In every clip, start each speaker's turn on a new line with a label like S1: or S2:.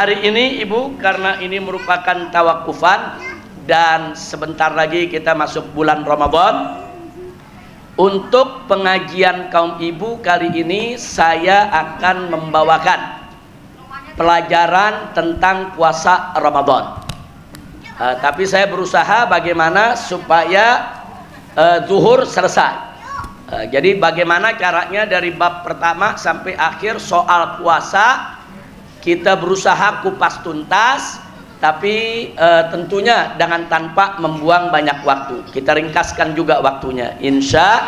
S1: Hari ini Ibu, karena ini merupakan tawakufan dan sebentar lagi kita masuk bulan Ramadan, untuk pengajian kaum ibu kali ini saya akan membawakan pelajaran tentang puasa Ramadan. Tapi saya berusaha bagaimana supaya zuhur selesai. Jadi bagaimana caranya dari bab pertama sampai akhir soal puasa kita berusaha kupas tuntas, tapi tentunya dengan tanpa membuang banyak waktu. Kita ringkaskan juga waktunya, insya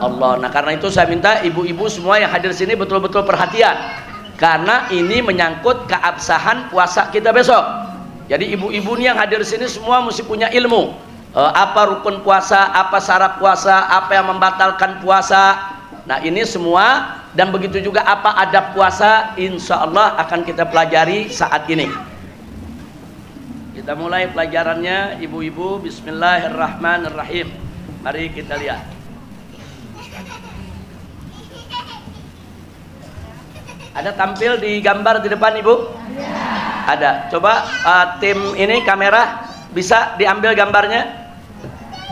S1: Allah. Nah, karena itu saya minta ibu-ibu semua yang hadir sini betul-betul perhatian, karena ini menyangkut keabsahan puasa kita besok. Jadi ibu-ibu yang hadir sini semua mesti punya ilmu. Apa rukun puasa, apa syarat puasa, apa yang membatalkan puasa. Nah, ini semua, dan begitu juga apa adab puasa, insya Allah akan kita pelajari saat ini. Kita mulai pelajarannya, ibu-ibu. Bismillahirrahmanirrahim. Mari kita lihat. Ada tampil di gambar di depan Ibu? Ada. Coba tim ini kamera bisa diambil gambarnya?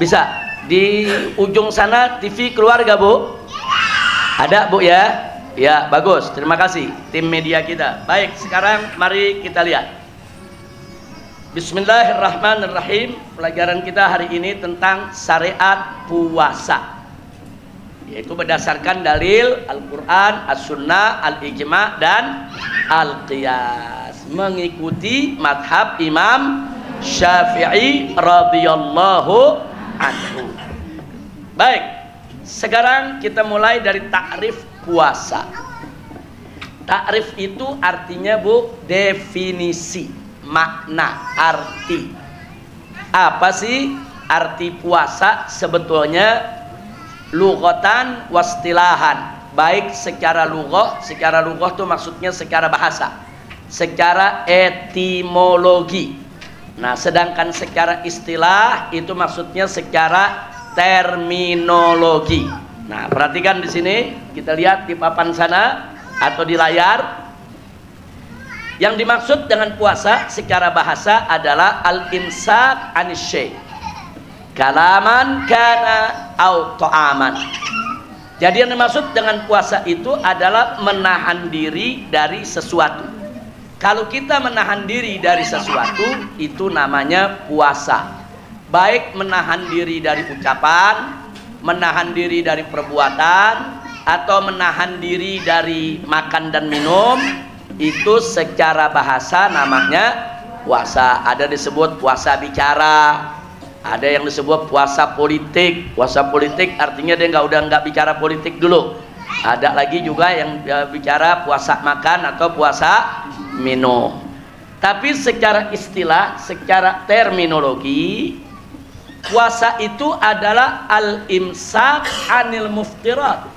S1: Bisa. Di ujung sana TV keluarga Bu? Ada Bu ya? Ya, bagus. Terima kasih tim media kita. Baik, sekarang mari kita lihat. Bismillahirrahmanirrahim. Pelajaran kita hari ini tentang syariat puasa, yaitu berdasarkan dalil Al-Quran, As-Sunnah, Al-Ijma' dan Al-Qiyas, mengikuti madhab Imam Syafi'i radhiyallahu anhu. Baik, sekarang kita mulai dari takrif puasa. Takrif itu artinya Bu, definisi, makna, arti. Apa sih arti puasa sebetulnya? Lughatan wastilahan, baik secara lughah itu maksudnya secara bahasa, secara etimologi. Nah, sedangkan secara istilah itu maksudnya secara terminologi. Nah, perhatikan di sini, kita lihat di papan sana atau di layar. Yang dimaksud dengan puasa secara bahasa adalah al-imsak anis syai', kalaman kana au ta'aman. Jadi yang dimaksud dengan puasa itu adalah menahan diri dari sesuatu. Kalau kita menahan diri dari sesuatu, itu namanya puasa. Baik menahan diri dari ucapan, menahan diri dari perbuatan, atau menahan diri dari makan dan minum, itu secara bahasa namanya puasa. Ada disebut puasa bicara, ada yang disebut puasa politik. Puasa politik artinya dia nggak bicara politik dulu. Ada lagi juga yang bicara puasa makan atau puasa minum. Tapi secara istilah, secara terminologi, puasa itu adalah al-imsak anil muftirat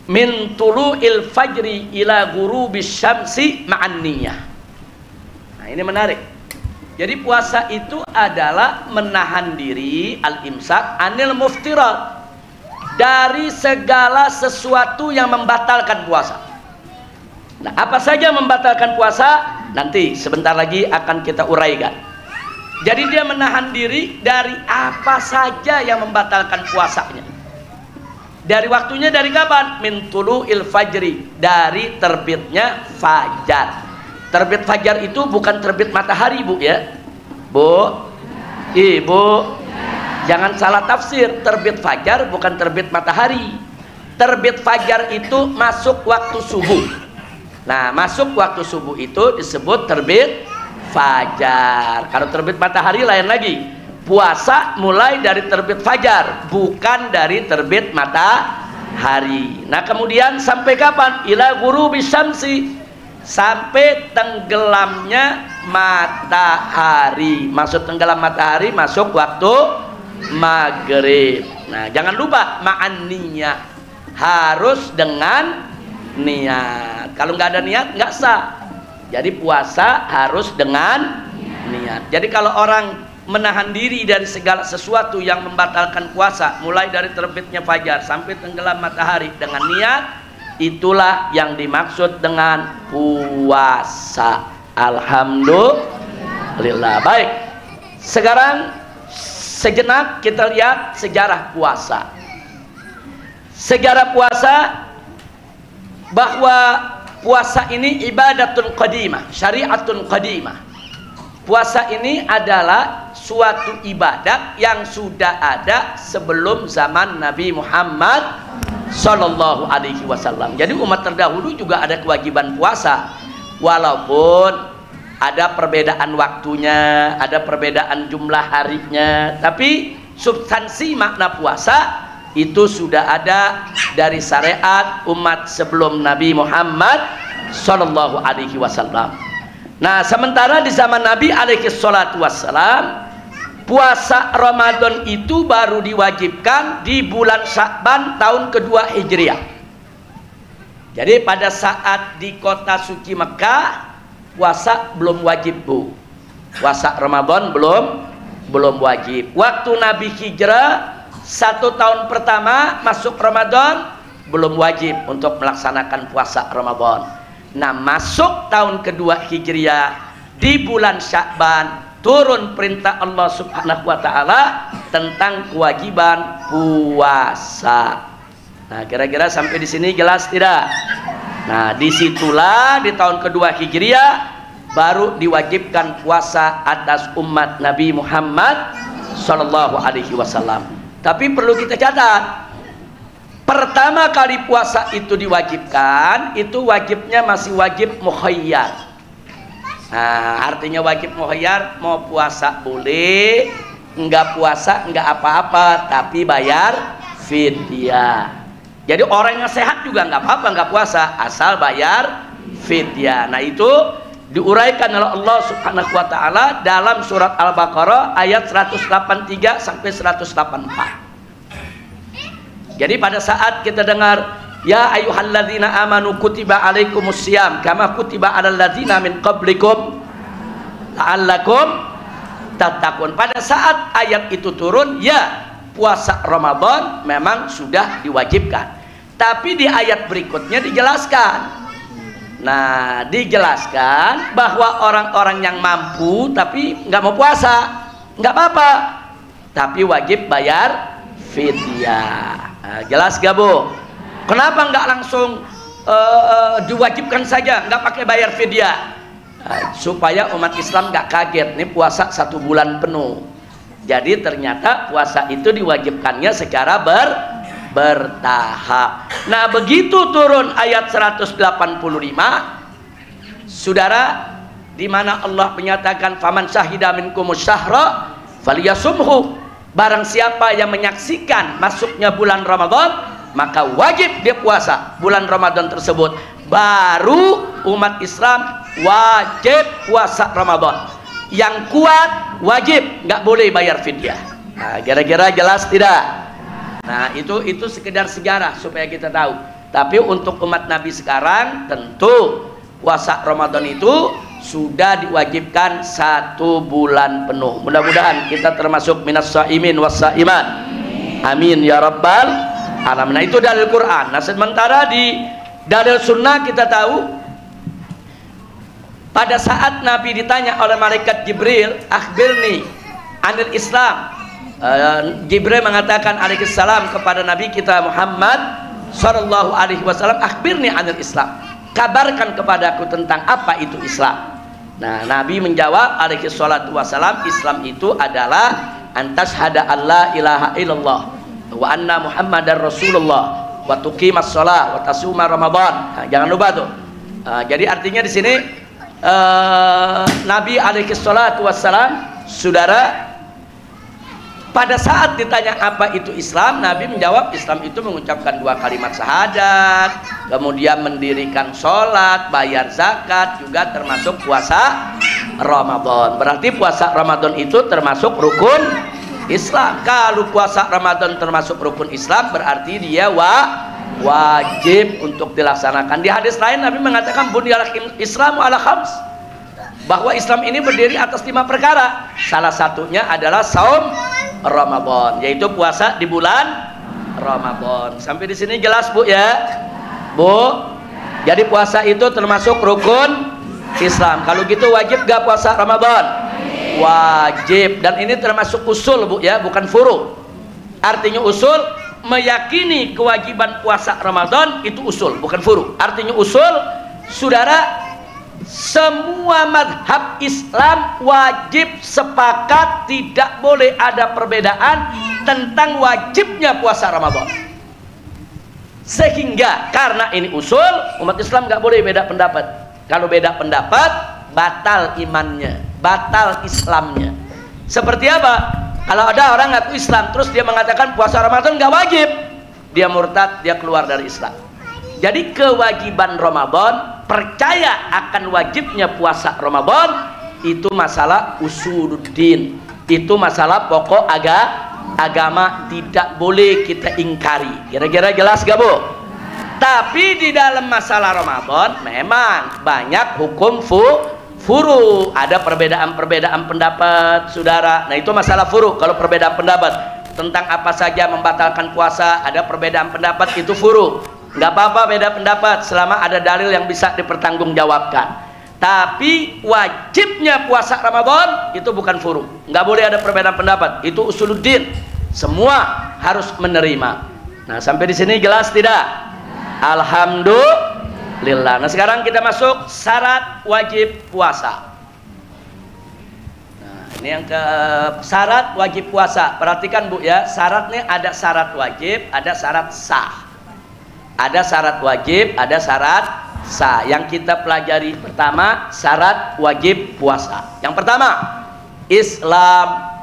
S1: min tulu'il fajri ila ghurubis syamsi ma'an niyah. Nah, ini menarik. Jadi puasa itu adalah menahan diri, al-imsak anil muftirat, dari segala sesuatu yang membatalkan puasa. Nah, apa saja membatalkan puasa? Nanti sebentar lagi akan kita uraikan. Jadi dia menahan diri dari apa saja yang membatalkan puasanya. Dari waktunya dari kapan? Min tulu'il fajri, dari terbitnya fajar. Terbit fajar itu bukan terbit matahari Bu ya. Bu, Ibu, jangan salah tafsir. Terbit fajar bukan terbit matahari. Terbit fajar itu masuk waktu subuh. Nah, masuk waktu subuh itu disebut terbit fajar. Kalau terbit matahari lain lagi. Puasa mulai dari terbit fajar, bukan dari terbit matahari. Nah, kemudian sampai kapan? Ila ghurubis syamsi, sampai tenggelamnya matahari. Maksud tenggelam matahari masuk waktu maghrib. Nah, jangan lupa ma'an niyah, harus dengan niat. Kalau nggak ada niat nggak sah. Jadi puasa harus dengan niat. Jadi kalau orang menahan diri dari segala sesuatu yang membatalkan puasa, mulai dari terbitnya fajar sampai tenggelam matahari dengan niat, itulah yang dimaksud dengan puasa. Alhamdulillah. Baik. Sekarang sejenak kita lihat sejarah puasa. Sejarah puasa, bahwa puasa ini ibadatun qadimah, syariatun qadimah. Puasa ini adalah suatu ibadat yang sudah ada sebelum zaman Nabi Muhammad Sallallahu Alaihi Wasallam. Jadi umat terdahulu juga ada kewajiban puasa, walaupun ada perbedaan waktunya, ada perbedaan jumlah harinya, tapi substansi makna puasa itu sudah ada dari syariat umat sebelum Nabi Muhammad Sallallahu Alaihi Wasallam. Nah, sementara di zaman Nabi Alaihi Salatu Wasallam, puasa Ramadan itu baru diwajibkan di bulan Sya'ban tahun kedua Hijriah. Jadi pada saat di kota suci Mekah, puasa belum wajib, Bu. Puasa Ramadan belum wajib. Waktu Nabi hijrah 1 tahun pertama masuk Ramadan belum wajib untuk melaksanakan puasa Ramadan. Nah, masuk tahun kedua Hijriah di bulan Sya'ban turun perintah Allah Subhanahu wa taala tentang kewajiban puasa. Nah, kira-kira sampai di sini jelas tidak? Nah, disitulah di tahun kedua Hijriah baru diwajibkan puasa atas umat Nabi Muhammad Sallallahu Alaihi Wasallam. Tapi perlu kita catat, pertama kali puasa itu diwajibkan, itu wajibnya masih wajib mukhayyar. Nah, artinya wajib mukhayyar, mau puasa boleh, enggak puasa enggak apa-apa, tapi bayar fidyah. Jadi orang yang sehat juga enggak apa-apa enggak puasa, asal bayar fidyah. Nah, itu diuraikan oleh Allah Subhanahu wa taala dalam surat Al-Baqarah ayat 183 sampai 184. Jadi pada saat kita dengar ya ayyuhalladzina amanu kutiba alaikumusiyam kama kutiba alal ladzina min qablikum la'allakum tattaqun. Pada saat ayat itu turun, ya puasa Ramadan memang sudah diwajibkan. Tapi di ayat berikutnya dijelaskan. Nah, dijelaskan bahwa orang-orang yang mampu tapi nggak mau puasa, nggak apa-apa, tapi wajib bayar fidyah. Nah, jelas gak, Bu? Kenapa nggak langsung diwajibkan saja, nggak pakai bayar fidyah? Nah, supaya umat Islam nggak kaget, nih puasa 1 bulan penuh. Jadi ternyata puasa itu diwajibkannya secara bertahap. Nah, begitu turun ayat 185, saudara, di mana Allah menyatakan faman syahida minkumus syahra falyasumhu, barang siapa yang menyaksikan masuknya bulan Ramadan maka wajib dia puasa bulan Ramadan tersebut. Baru umat Islam wajib puasa Ramadan. Yang kuat wajib, nggak boleh bayar fidyah. Nah, kira-kira jelas tidak? Nah, itu sekedar sejarah supaya kita tahu. Tapi untuk umat Nabi sekarang tentu puasa Ramadan itu sudah diwajibkan 1 bulan penuh. Mudah-mudahan kita termasuk minas shaimin was shaimat. Amin ya rabbal alamin. Nah, itu dalil Quran. Nah, sementara di dalil sunnah kita tahu pada saat Nabi ditanya oleh malaikat Jibril, akhbirni anil Islam. Jibril mengatakan alaihissalam kepada Nabi kita Muhammad sallallahu alaihi wasallam, akhbirni anil Islam, kabarkan kepadaku tentang apa itu Islam. Nah, Nabi menjawab alaihi salatu wasallam, Islam itu adalah antashhada alla ilaha illallah wa anna muhammadar rasulullah wa tuqimas shalah wa tasuma ramadan. Nah, jangan lupa tuh. Jadi artinya di sini Nabi alaihi salatu wasallam, saudara, pada saat ditanya apa itu Islam, Nabi menjawab Islam itu mengucapkan 2 kalimat syahadat, kemudian mendirikan sholat, bayar zakat, juga termasuk puasa Ramadan. Berarti puasa Ramadan itu termasuk rukun Islam. Kalau puasa Ramadan termasuk rukun Islam, berarti dia wajib untuk dilaksanakan. Di hadis lain Nabi mengatakan bunyal Islamu ala khams, bahwa Islam ini berdiri atas 5 perkara. Salah satunya adalah saum Ramadan, yaitu puasa di bulan Ramadan. Sampai di sini jelas, Bu, ya? Bu, jadi puasa itu termasuk rukun Islam. Kalau gitu wajib gak puasa Ramadan? Wajib. Dan ini termasuk usul, Bu, ya, bukan furu. Artinya usul, meyakini kewajiban puasa Ramadan itu usul, bukan furu. Artinya usul, saudara, semua madhab Islam wajib sepakat, tidak boleh ada perbedaan tentang wajibnya puasa Ramadan. Sehingga karena ini usul, umat Islam nggak boleh beda pendapat. Kalau beda pendapat, batal imannya, batal Islamnya. Seperti apa? Kalau ada orang ngaku Islam terus dia mengatakan puasa Ramadan nggak wajib, dia murtad, dia keluar dari Islam. Jadi kewajiban Ramadan, percaya akan wajibnya puasa Ramadan, itu masalah usuluddin, itu masalah pokok agama, tidak boleh kita ingkari. Kira-kira jelas gak, Bu? Tapi di dalam masalah Ramadan memang banyak hukum furu, ada perbedaan-perbedaan pendapat, saudara. Nah, itu masalah furu. Kalau perbedaan pendapat tentang apa saja membatalkan puasa, ada perbedaan pendapat, itu furu. Nggak apa-apa beda pendapat selama ada dalil yang bisa dipertanggungjawabkan. Tapi wajibnya puasa Ramadan itu bukan furu, nggak boleh ada perbedaan pendapat, itu usuluddin, semua harus menerima. Nah, sampai di sini jelas tidak? Alhamdulillah. Nah, sekarang kita masuk syarat wajib puasa. Nah, ini yang ke syarat wajib puasa. Perhatikan, Bu, ya, syaratnya ada syarat wajib, ada syarat sah. Ada syarat wajib, ada syarat sah. Yang kita pelajari pertama, syarat wajib puasa. Yang pertama, Islam.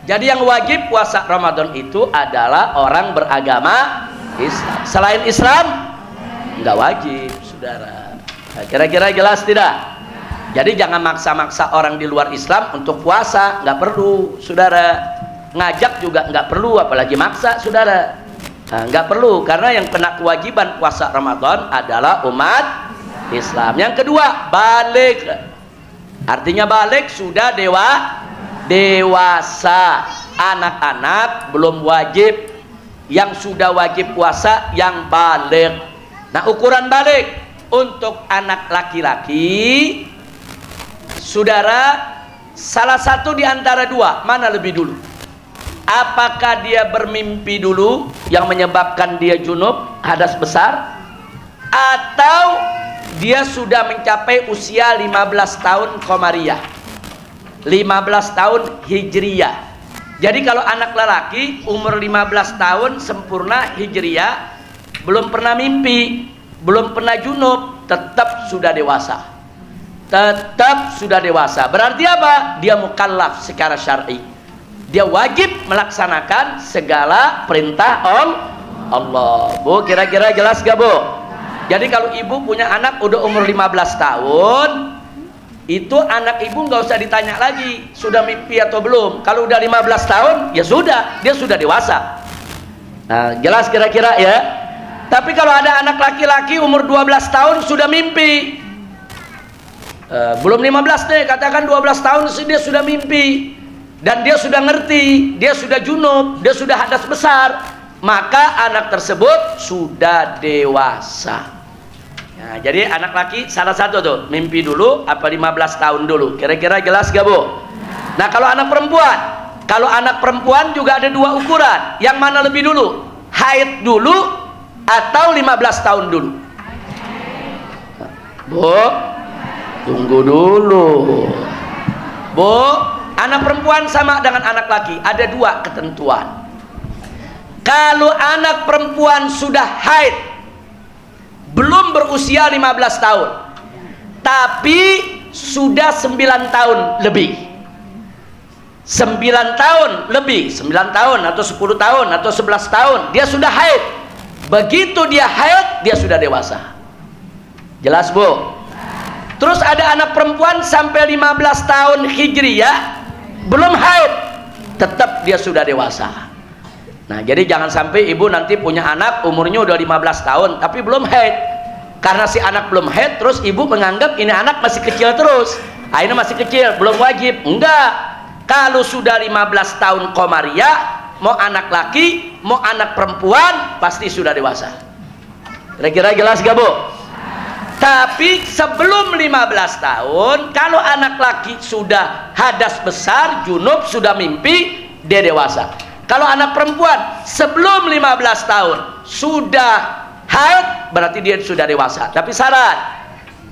S1: Jadi yang wajib puasa Ramadan itu adalah orang beragama Islam. Selain Islam nggak wajib, saudara. Nah, kira-kira jelas tidak? Jadi jangan maksa-maksa orang di luar Islam untuk puasa, nggak perlu, saudara. Ngajak juga nggak perlu, apalagi maksa, saudara. Nah, nggak perlu, karena yang kena kewajiban puasa Ramadan adalah umat Islam. Yang kedua, balik. Artinya balik sudah dewasa. Anak-anak belum wajib. Yang sudah wajib puasa yang balik. Nah, ukuran balik untuk anak laki-laki, saudara, salah satu di antara dua, mana lebih dulu? Apakah dia bermimpi dulu yang menyebabkan dia junub, hadas besar, atau dia sudah mencapai usia 15 tahun Qamariyah, 15 tahun Hijriyah. Jadi kalau anak lelaki umur 15 tahun sempurna Hijriyah, belum pernah mimpi, belum pernah junub, tetap sudah dewasa. Tetap sudah dewasa. Berarti apa? Dia mukallaf secara syar'i. Dia wajib melaksanakan segala perintah Allah. Bu, kira-kira jelas gak, Bu? Jadi kalau ibu punya anak udah umur 15 tahun, itu anak ibu nggak usah ditanya lagi sudah mimpi atau belum. Kalau udah 15 tahun ya sudah, dia sudah dewasa. Nah, jelas kira-kira ya. Tapi kalau ada anak laki-laki umur 12 tahun sudah mimpi, belum 15 deh, katakan 12 tahun dia sudah mimpi, dan dia sudah ngerti, dia sudah junub, dia sudah hadas besar, maka anak tersebut sudah dewasa. Nah, jadi anak laki salah satu tuh, mimpi dulu apa 15 tahun dulu. Kira-kira jelas gak, Bu? Nah, kalau anak perempuan, kalau anak perempuan juga ada dua ukuran. Yang mana lebih dulu? Haid dulu atau 15 tahun dulu? Bu, tunggu dulu. Bu, anak perempuan sama dengan anak laki, ada dua ketentuan. Kalau anak perempuan sudah haid, belum berusia 15 tahun, tapi sudah 9 tahun lebih, 9 tahun lebih, 9 tahun atau 10 tahun atau 11 tahun, dia sudah haid. Begitu dia haid, dia sudah dewasa. Jelas, Bu? Terus ada anak perempuan sampai 15 tahun Hijriyah belum haid, tetap dia sudah dewasa. Nah, jadi jangan sampai ibu nanti punya anak umurnya udah 15 tahun tapi belum haid. Karena si anak belum haid, terus ibu menganggap ini anak masih kecil terus. Ah, ini masih kecil, belum wajib. Enggak. Kalau sudah 15 tahun Qamariyah, mau anak laki, mau anak perempuan, pasti sudah dewasa. Kira-kira jelas gak, Bu? Tapi sebelum 15 tahun, kalau anak laki sudah hadas besar, junub, sudah mimpi, dia dewasa. Kalau anak perempuan sebelum 15 tahun sudah haid, berarti dia sudah dewasa. Tapi syarat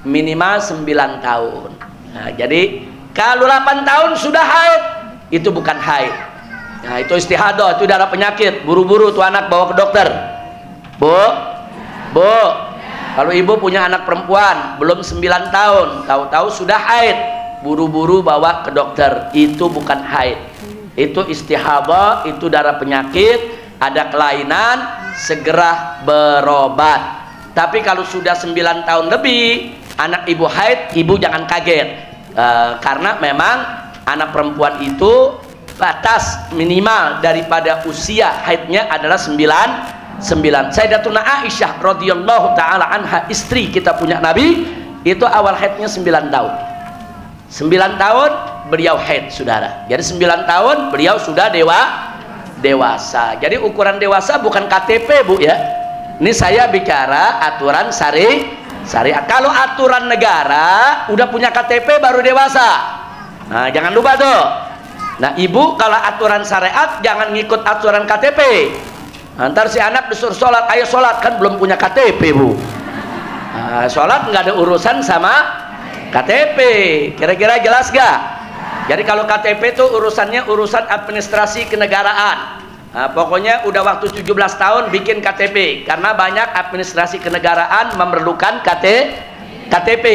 S1: minimal 9 tahun. Nah, jadi kalau 8 tahun sudah haid, itu bukan haid. Nah, itu istihadah, itu darah penyakit. Buru-buru tuh anak bawa ke dokter. Bu, kalau ibu punya anak perempuan belum 9 tahun, tahu-tahu sudah haid, buru-buru bawa ke dokter. Itu bukan haid, itu istihadah, itu darah penyakit, ada kelainan, segera berobat. Tapi kalau sudah 9 tahun lebih anak ibu haid, ibu jangan kaget, karena memang anak perempuan itu batas minimal daripada usia haidnya adalah 9. Sayyidatuna Aisyah radhiyallahu taala anha, istri kita punya Nabi, itu awal haidnya 9 tahun. 9 tahun beliau haid, saudara. Jadi 9 tahun beliau sudah dewasa. Jadi ukuran dewasa bukan KTP, Bu, ya. Ini saya bicara aturan syariat. Kalau aturan negara udah punya KTP baru dewasa. Nah, jangan lupa tuh. Nah, ibu kalau aturan syariat jangan ngikut aturan KTP. Ntar si anak disuruh sholat, ayo sholat, kan belum punya KTP, Bu. Nah, sholat nggak ada urusan sama KTP. Kira-kira jelas gak? Jadi kalau KTP itu urusannya urusan administrasi kenegaraan. Nah, pokoknya udah waktu 17 tahun bikin KTP, karena banyak administrasi kenegaraan memerlukan KTP.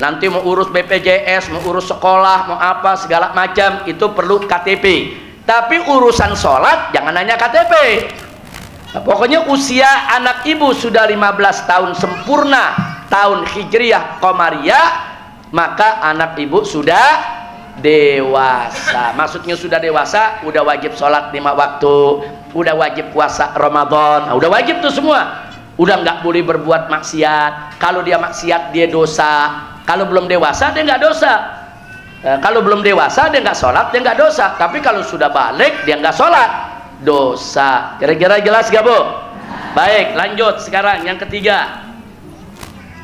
S1: Nanti mau urus BPJS, mau urus sekolah, mau apa segala macam, itu perlu KTP. Tapi urusan sholat jangan hanya KTP. Nah, pokoknya usia anak ibu sudah 15 tahun sempurna, tahun Hijriyah Qamariyah, maka anak ibu sudah dewasa. Maksudnya sudah dewasa, udah wajib sholat 5 waktu, udah wajib puasa Ramadan, nah, udah wajib tuh semua. Udah nggak boleh berbuat maksiat. Kalau dia maksiat dia dosa. Kalau belum dewasa dia nggak dosa. Kalau belum dewasa dia nggak sholat, dia nggak dosa. Tapi kalau sudah balik dia nggak sholat, dosa. Kira-kira jelas gak, Bu? Baik, lanjut sekarang yang ketiga.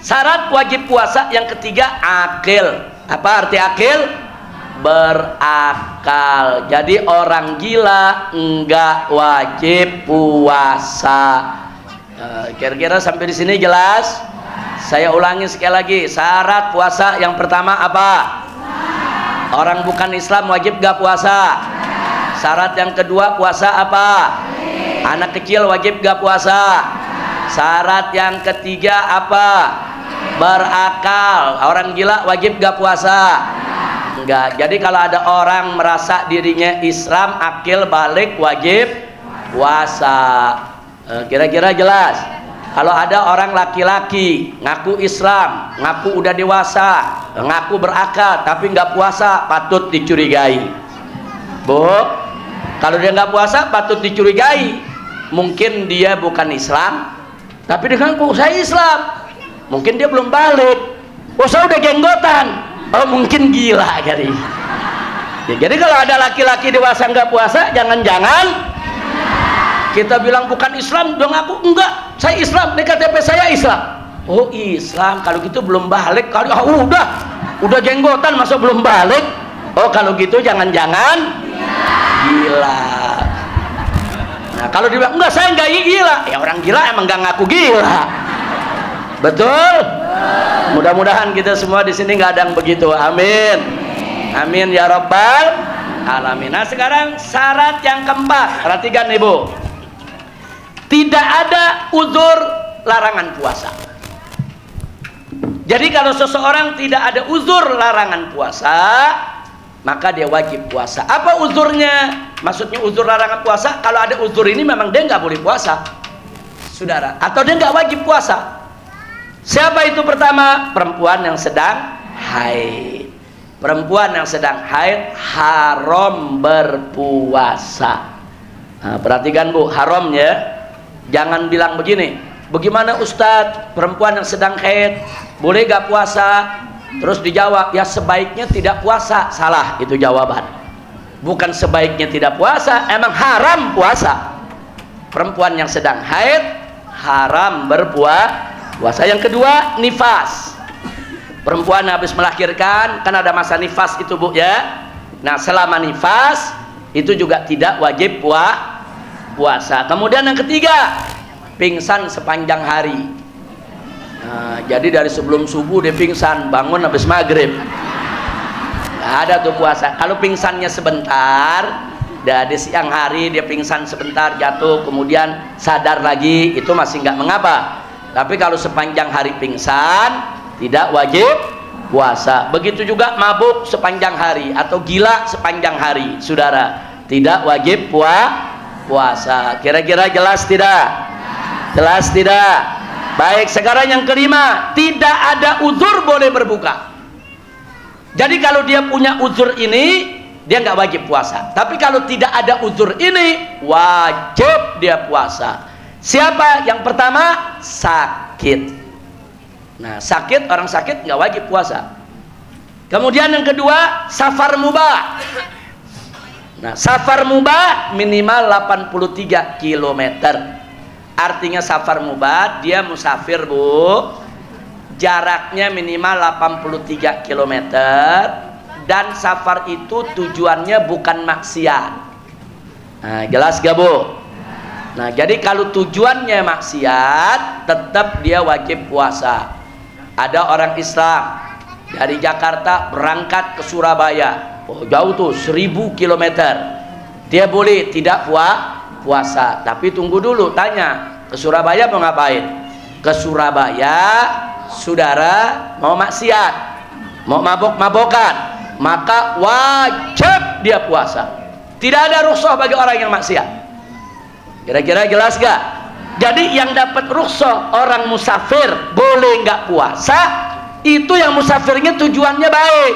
S1: Syarat wajib puasa yang ketiga, akil. Apa arti akil? Berakal. Jadi orang gila enggak wajib puasa. Kira-kira sampai di sini jelas? Saya ulangi sekali lagi. Syarat puasa yang pertama apa? Orang bukan Islam wajib gak puasa? Syarat yang kedua puasa apa? Anak kecil wajib gak puasa? Syarat yang ketiga apa? Berakal. Orang gila wajib gak puasa? Enggak. Jadi kalau ada orang merasa dirinya Islam, akil balik, wajib puasa. Kira-kira jelas? Kalau ada orang laki-laki ngaku Islam, ngaku udah dewasa, ngaku berakal, tapi nggak puasa, patut dicurigai. Bu, kalau dia nggak puasa patut dicurigai. Mungkin dia bukan Islam, tapi dia ngaku saya Islam. Mungkin dia belum balik. Oh, saya udah jenggotan. Oh, mungkin gila jadi. Ya, jadi kalau ada laki-laki dewasa nggak puasa, jangan-jangan kita bilang bukan Islam, dong aku enggak, saya Islam, di KTP saya Islam. Oh Islam, kalau gitu belum balik. Kalau udah jenggotan masa belum balik? Oh kalau gitu jangan-jangan gila. Nah kalau dia bilang enggak, saya enggak gila, ya orang gila emang enggak ngaku gila. Betul? Mudah-mudahan kita semua di sini nggak ada yang begitu. Amin. Amin ya rabbal alamin. Nah sekarang syarat yang keempat, perhatikan Ibu. Tidak ada uzur larangan puasa. Jadi kalau seseorang tidak ada uzur larangan puasa, maka dia wajib puasa. Apa uzurnya? Maksudnya uzur larangan puasa, kalau ada uzur ini memang dia nggak boleh puasa, saudara. Atau dia nggak wajib puasa. Siapa itu pertama? Perempuan yang sedang haid. Perempuan yang sedang haid haram berpuasa. Nah, perhatikan Bu, haramnya. Jangan bilang begini, bagaimana Ustadz, perempuan yang sedang haid boleh gak puasa? Terus dijawab, ya sebaiknya tidak puasa. Salah itu jawaban. Bukan sebaiknya tidak puasa, emang haram puasa. Perempuan yang sedang haid haram berpuasa. Yang kedua, nifas. Perempuan habis melahirkan kan ada masa nifas itu Bu ya. Nah selama nifas itu juga tidak wajib puasa. Kemudian yang ketiga, pingsan sepanjang hari. Nah, jadi dari sebelum subuh dia pingsan, bangun habis maghrib, nggak ada tuh puasa. Kalau pingsannya sebentar, dari siang hari dia pingsan sebentar, jatuh, kemudian sadar lagi, itu masih nggak mengapa. Tapi kalau sepanjang hari pingsan, tidak wajib puasa. Begitu juga mabuk sepanjang hari atau gila sepanjang hari, saudara, tidak wajib puasa. Kira-kira jelas tidak? Jelas tidak? Baik, sekarang yang kelima, tidak ada uzur boleh berbuka. Jadi kalau dia punya uzur ini, dia nggak wajib puasa. Tapi kalau tidak ada uzur ini, wajib dia puasa. Siapa? Yang pertama, sakit. Nah, sakit, orang sakit nggak wajib puasa. Kemudian yang kedua, safar mubah. Nah, safar mubah minimal 83 km. Artinya safar mubah, dia musafir Bu, jaraknya minimal 83 km, dan safar itu tujuannya bukan maksiat. Nah, jelas gak Bu? Nah, jadi kalau tujuannya maksiat, tetap dia wajib puasa. Ada orang Islam dari Jakarta berangkat ke Surabaya, oh jauh tuh 1000 km, dia boleh tidak puasa. Tapi tunggu dulu, tanya, ke Surabaya mau ngapain? Ke Surabaya, saudara, mau maksiat, mau mabok-mabokan, maka wajib dia puasa. Tidak ada rukhsah bagi orang yang maksiat. Kira-kira jelas gak? Jadi yang dapat rukhsah orang musafir boleh nggak puasa, itu yang musafirnya tujuannya baik.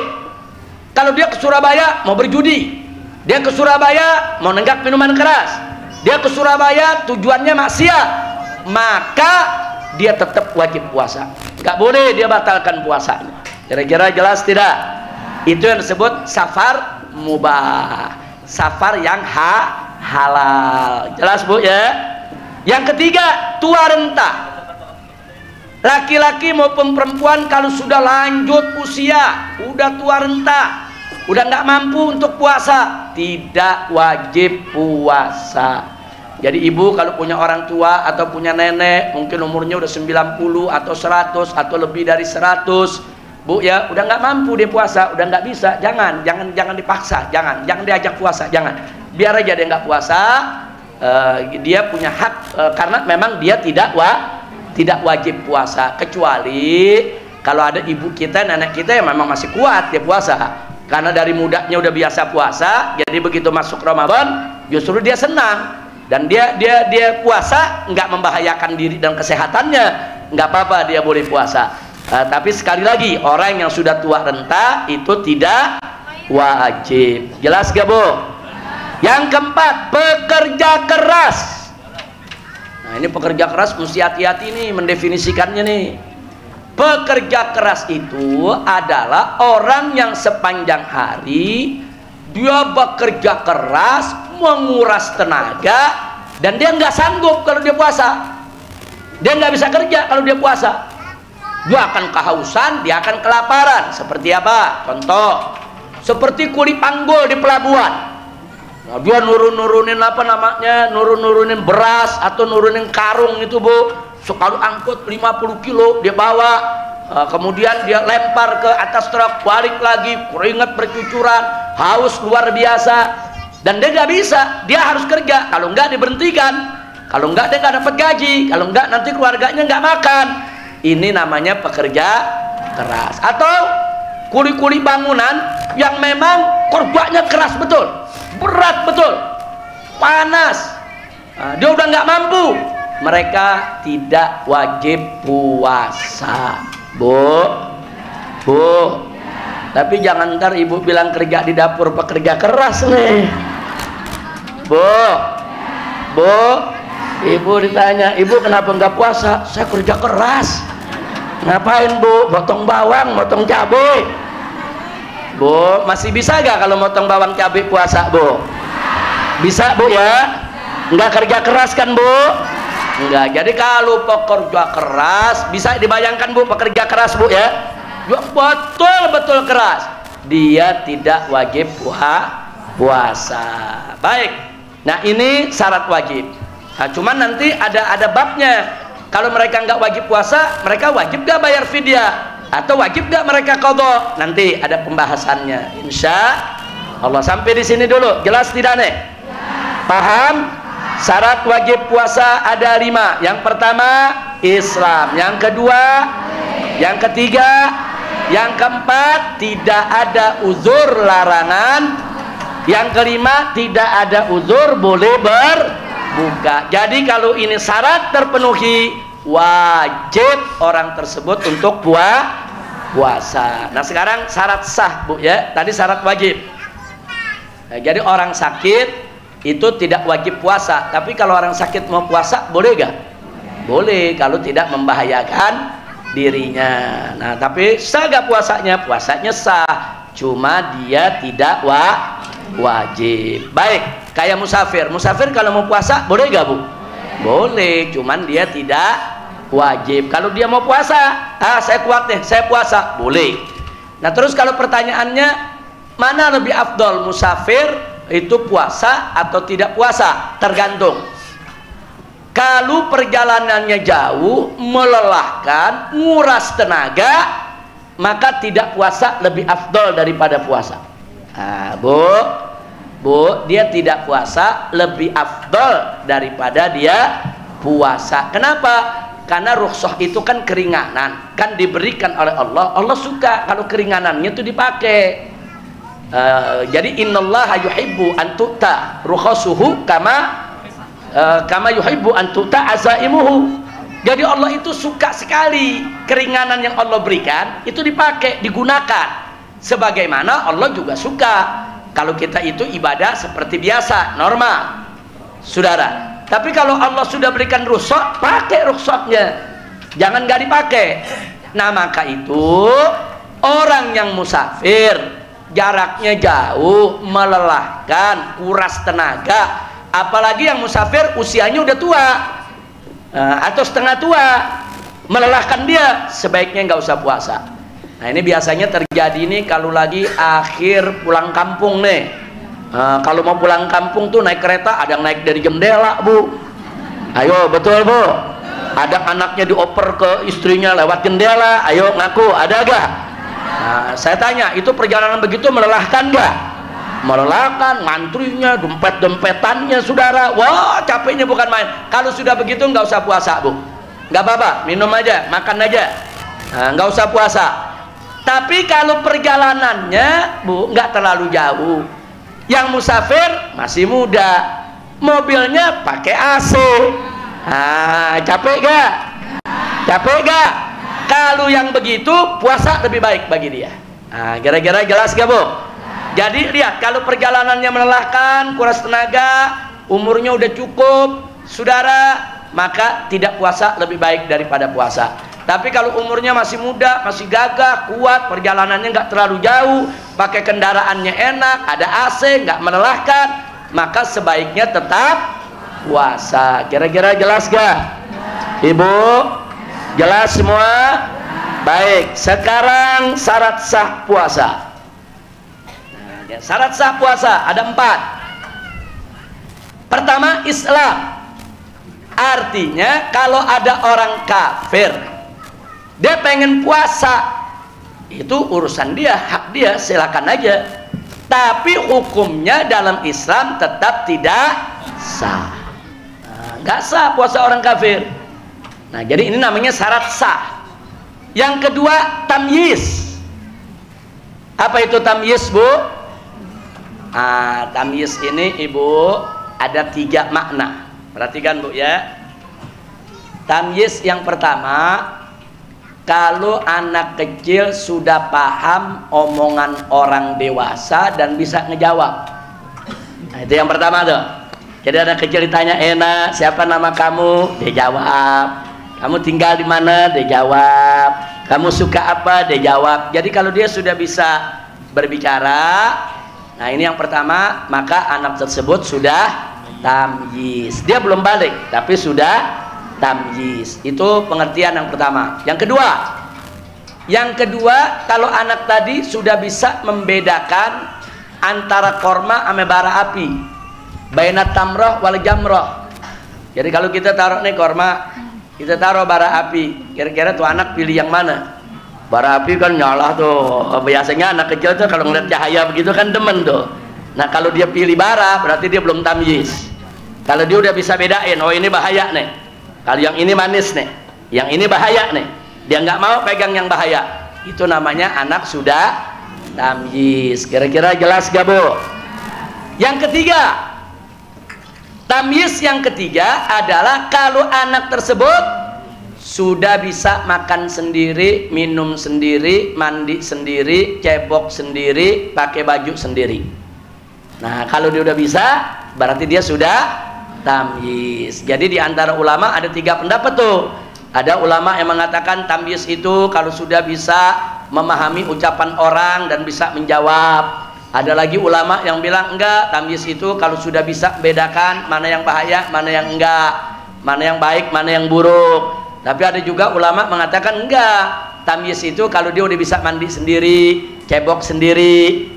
S1: Kalau dia ke Surabaya mau berjudi, dia ke Surabaya mau nenggak minuman keras, dia ke Surabaya tujuannya maksiat, maka dia tetap wajib puasa. Nggak boleh dia batalkan puasanya. Kira-kira jelas tidak? Itu yang disebut safar mubah, safar yang halal. Jelas Bu ya? Yang ketiga, tua renta. Laki-laki maupun perempuan kalau sudah lanjut usia, udah tua renta, udah nggak mampu untuk puasa, tidak wajib puasa. Jadi ibu kalau punya orang tua atau punya nenek, mungkin umurnya udah 90 atau 100 atau lebih dari 100, Bu ya, udah nggak mampu dia puasa, udah nggak bisa, jangan dipaksa, jangan diajak puasa, jangan. Biar aja dia nggak puasa. Dia punya hak, karena memang dia tidak wajib puasa, kecuali kalau ada ibu kita, nenek kita yang memang masih kuat dia puasa, karena dari mudanya udah biasa puasa, jadi begitu masuk Ramadan justru dia senang, dan dia puasa nggak membahayakan diri dan kesehatannya, nggak apa-apa, dia boleh puasa. Tapi sekali lagi, orang yang sudah tua renta itu tidak wajib. Jelas gak Bu? Yang keempat, pekerja keras. Nah, ini pekerja keras mesti hati-hati nih mendefinisikannya nih. Pekerja keras itu adalah orang yang sepanjang hari dia bekerja keras, menguras tenaga, dan dia nggak sanggup kalau dia puasa. Dia nggak bisa kerja kalau dia puasa. Dia akan kehausan, dia akan kelaparan. Seperti apa? Contoh, seperti kuli panggul di pelabuhan. Nah, dia nurunin apa namanya, nurunin beras atau nurunin karung itu Bu, sekali angkut 50 kilo dia bawa, kemudian dia lempar ke atas truk, balik lagi, keringat bercucuran, haus luar biasa, dan dia nggak bisa, dia harus kerja, kalau nggak diberhentikan, kalau nggak dia nggak dapat gaji, kalau nggak nanti keluarganya nggak makan. Ini namanya pekerja keras. Atau kuli-kuli bangunan yang memang kerjanya keras betul, berat betul, panas, nah, dia udah nggak mampu, mereka tidak wajib puasa. Bu, tapi jangan ntar ibu bilang kerja di dapur pekerja keras nih. Bu, ibu ditanya, ibu kenapa nggak puasa? Saya kerja keras. Ngapain Bu? Motong bawang, motong cabai. Bu, masih bisa gak kalau motong bawang cabai puasa Bu? Bisa Bu ya? Nggak kerja keras kan Bu? Enggak. Jadi kalau pekerja keras, bisa dibayangkan Bu, pekerja keras Bu ya, betul-betul keras, dia tidak wajib puasa. Baik. Nah, ini syarat wajib. Nah, cuman nanti ada babnya. Kalau mereka nggak wajib puasa, mereka wajib nggak bayar fidyah atau wajib nggak mereka qadha? Nanti ada pembahasannya. Insya Allah. Sampai di sini dulu. Jelas tidak nih? Paham? Syarat wajib puasa ada 5. Yang pertama Islam, yang kedua, yang ketiga, yang keempat tidak ada uzur larangan, yang kelima tidak ada uzur boleh berbuka. Jadi kalau ini syarat terpenuhi, wajib orang tersebut untuk puasa. Nah, sekarang syarat sah, Bu, ya. Tadi syarat wajib. Nah, jadi orang sakit itu tidak wajib puasa, tapi kalau orang sakit mau puasa boleh gak? Boleh, kalau tidak membahayakan dirinya. Nah, tapi sah gak puasanya? Puasanya sah, cuma dia tidak wajib. Baik, kayak musafir. Musafir kalau mau puasa boleh gak, Bu? Boleh, cuman dia tidak wajib. Kalau dia mau puasa, saya kuat nih, saya puasa, boleh. Nah, terus kalau pertanyaannya, mana lebih afdol, musafir itu puasa atau tidak puasa? Tergantung. Kalau perjalanannya jauh, melelahkan, nguras tenaga, maka tidak puasa lebih afdol daripada puasa. Bu, dia tidak puasa lebih afdol daripada dia puasa. Kenapa? Karena rukhsah itu kan keringanan, kan diberikan oleh Allah. Allah suka kalau keringanannya itu dipakai. Jadi innallaha yuhibbu an tu'ta rukhasuhu kama yuhibbu an tu'ta azaimuhu. Jadi Allah itu suka sekali keringanan yang Allah berikan itu dipakai, digunakan. Sebagaimana Allah juga suka kalau kita itu ibadah seperti biasa, normal, saudara. Tapi kalau Allah sudah berikan rukhsah, pakai rukhsahnya, jangan nggak dipakai. Nah, maka itu orang yang musafir, jaraknya jauh, melelahkan, kuras tenaga, apalagi yang musafir usianya udah tua atau setengah tua, melelahkan dia, sebaiknya nggak usah puasa. Nah, ini biasanya terjadi nih kalau lagi akhir pulang kampung nih. Kalau mau pulang kampung tuh naik kereta, ada yang naik dari jendela, Bu. Ayo, betul, Bu? Ada anaknya dioper ke istrinya lewat jendela, ayo ngaku, ada gak? Nah, saya tanya, itu perjalanan begitu melelahkan gak? Melelahkan, ngantrinya, dompet-dompetannya, saudara. Wah, capeknya bukan main. Kalau sudah begitu nggak usah puasa, Bu. Nggak apa-apa, minum aja, makan aja. Nggak usah puasa. Tapi kalau perjalanannya, Bu, nggak terlalu jauh, yang musafir masih muda, mobilnya pakai AC, capek gak? Capek gak? Kalau yang begitu puasa lebih baik bagi dia. Kira-kira jelas gak, Bu? Jadi lihat, kalau perjalanannya melelahkan, kuras tenaga, umurnya udah cukup, saudara, maka tidak puasa lebih baik daripada puasa. Tapi kalau umurnya masih muda, masih gagah, kuat, perjalanannya nggak terlalu jauh, pakai kendaraannya enak, ada AC, nggak melelahkan, maka sebaiknya tetap puasa. Kira-kira jelas gak? Ibu, jelas semua? Baik, sekarang syarat sah puasa. Nah, syarat sah puasa ada 4. Pertama, Islam. Artinya kalau ada orang kafir, dia pengen puasa, itu urusan dia, hak dia, silakan aja. Tapi hukumnya dalam Islam tetap tidak sah. Nggak sah puasa orang kafir. Nah, jadi ini namanya syarat sah. Yang kedua, tamyiz. Apa itu tamyiz, Bu? Tamyiz ini, Ibu, ada 3 makna. Perhatikan, Bu, ya. Tamyiz yang pertama, kalau anak kecil sudah paham omongan orang dewasa dan bisa ngejawab. Nah, itu yang pertama tuh. Jadi anak kecil ditanya, "Enak, siapa nama kamu?" Dia jawab. "Kamu tinggal di mana?" Dia jawab. "Kamu suka apa?" Dia jawab. Jadi kalau dia sudah bisa berbicara, nah ini yang pertama, maka anak tersebut sudah tamyiz. Dia belum balik, tapi sudah tamyiz. Itu pengertian yang pertama. Yang kedua, Yang kedua, kalau anak tadi sudah bisa membedakan antara korma sama bara api, bainat tamroh wal jamroh. Jadi kalau kita taruh nih korma, kita taruh bara api, kira-kira tuh anak pilih yang mana? Bara api kan nyala tuh, biasanya anak kecil tuh kalau ngeliat cahaya begitu kan demen tuh. Nah kalau dia pilih bara, berarti dia belum tamyiz. Kalau dia udah bisa bedain, oh ini bahaya nih, kalau yang ini manis nih, yang ini bahaya nih, dia nggak mau pegang yang bahaya, itu namanya anak sudah tamyiz. Kira-kira jelas gak Bu? Yang ketiga, tamyiz yang ketiga adalah kalau anak tersebut sudah bisa makan sendiri, minum sendiri, mandi sendiri, cebok sendiri, pakai baju sendiri. Nah kalau dia udah bisa, berarti dia sudah tamyiz. Jadi di antara ulama ada 3 pendapat tuh. Ada ulama yang mengatakan tamyiz itu kalau sudah bisa memahami ucapan orang dan bisa menjawab. Ada lagi ulama yang bilang enggak, tamyiz itu kalau sudah bisa bedakan mana yang bahaya, mana yang enggak, mana yang baik, mana yang buruk. Tapi ada juga ulama mengatakan enggak, tamyiz itu kalau dia udah bisa mandi sendiri, cebok sendiri,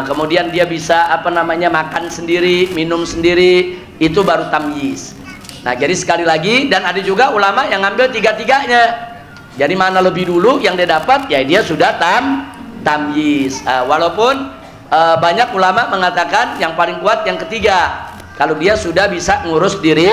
S1: kemudian dia bisa makan sendiri, minum sendiri, itu baru tamyiz. Nah jadi sekali lagi, dan ada juga ulama yang ngambil 3-3-nya. Jadi mana lebih dulu yang dia dapat, ya dia sudah tamyiz. Walaupun banyak ulama mengatakan yang paling kuat yang ketiga, kalau dia sudah bisa ngurus diri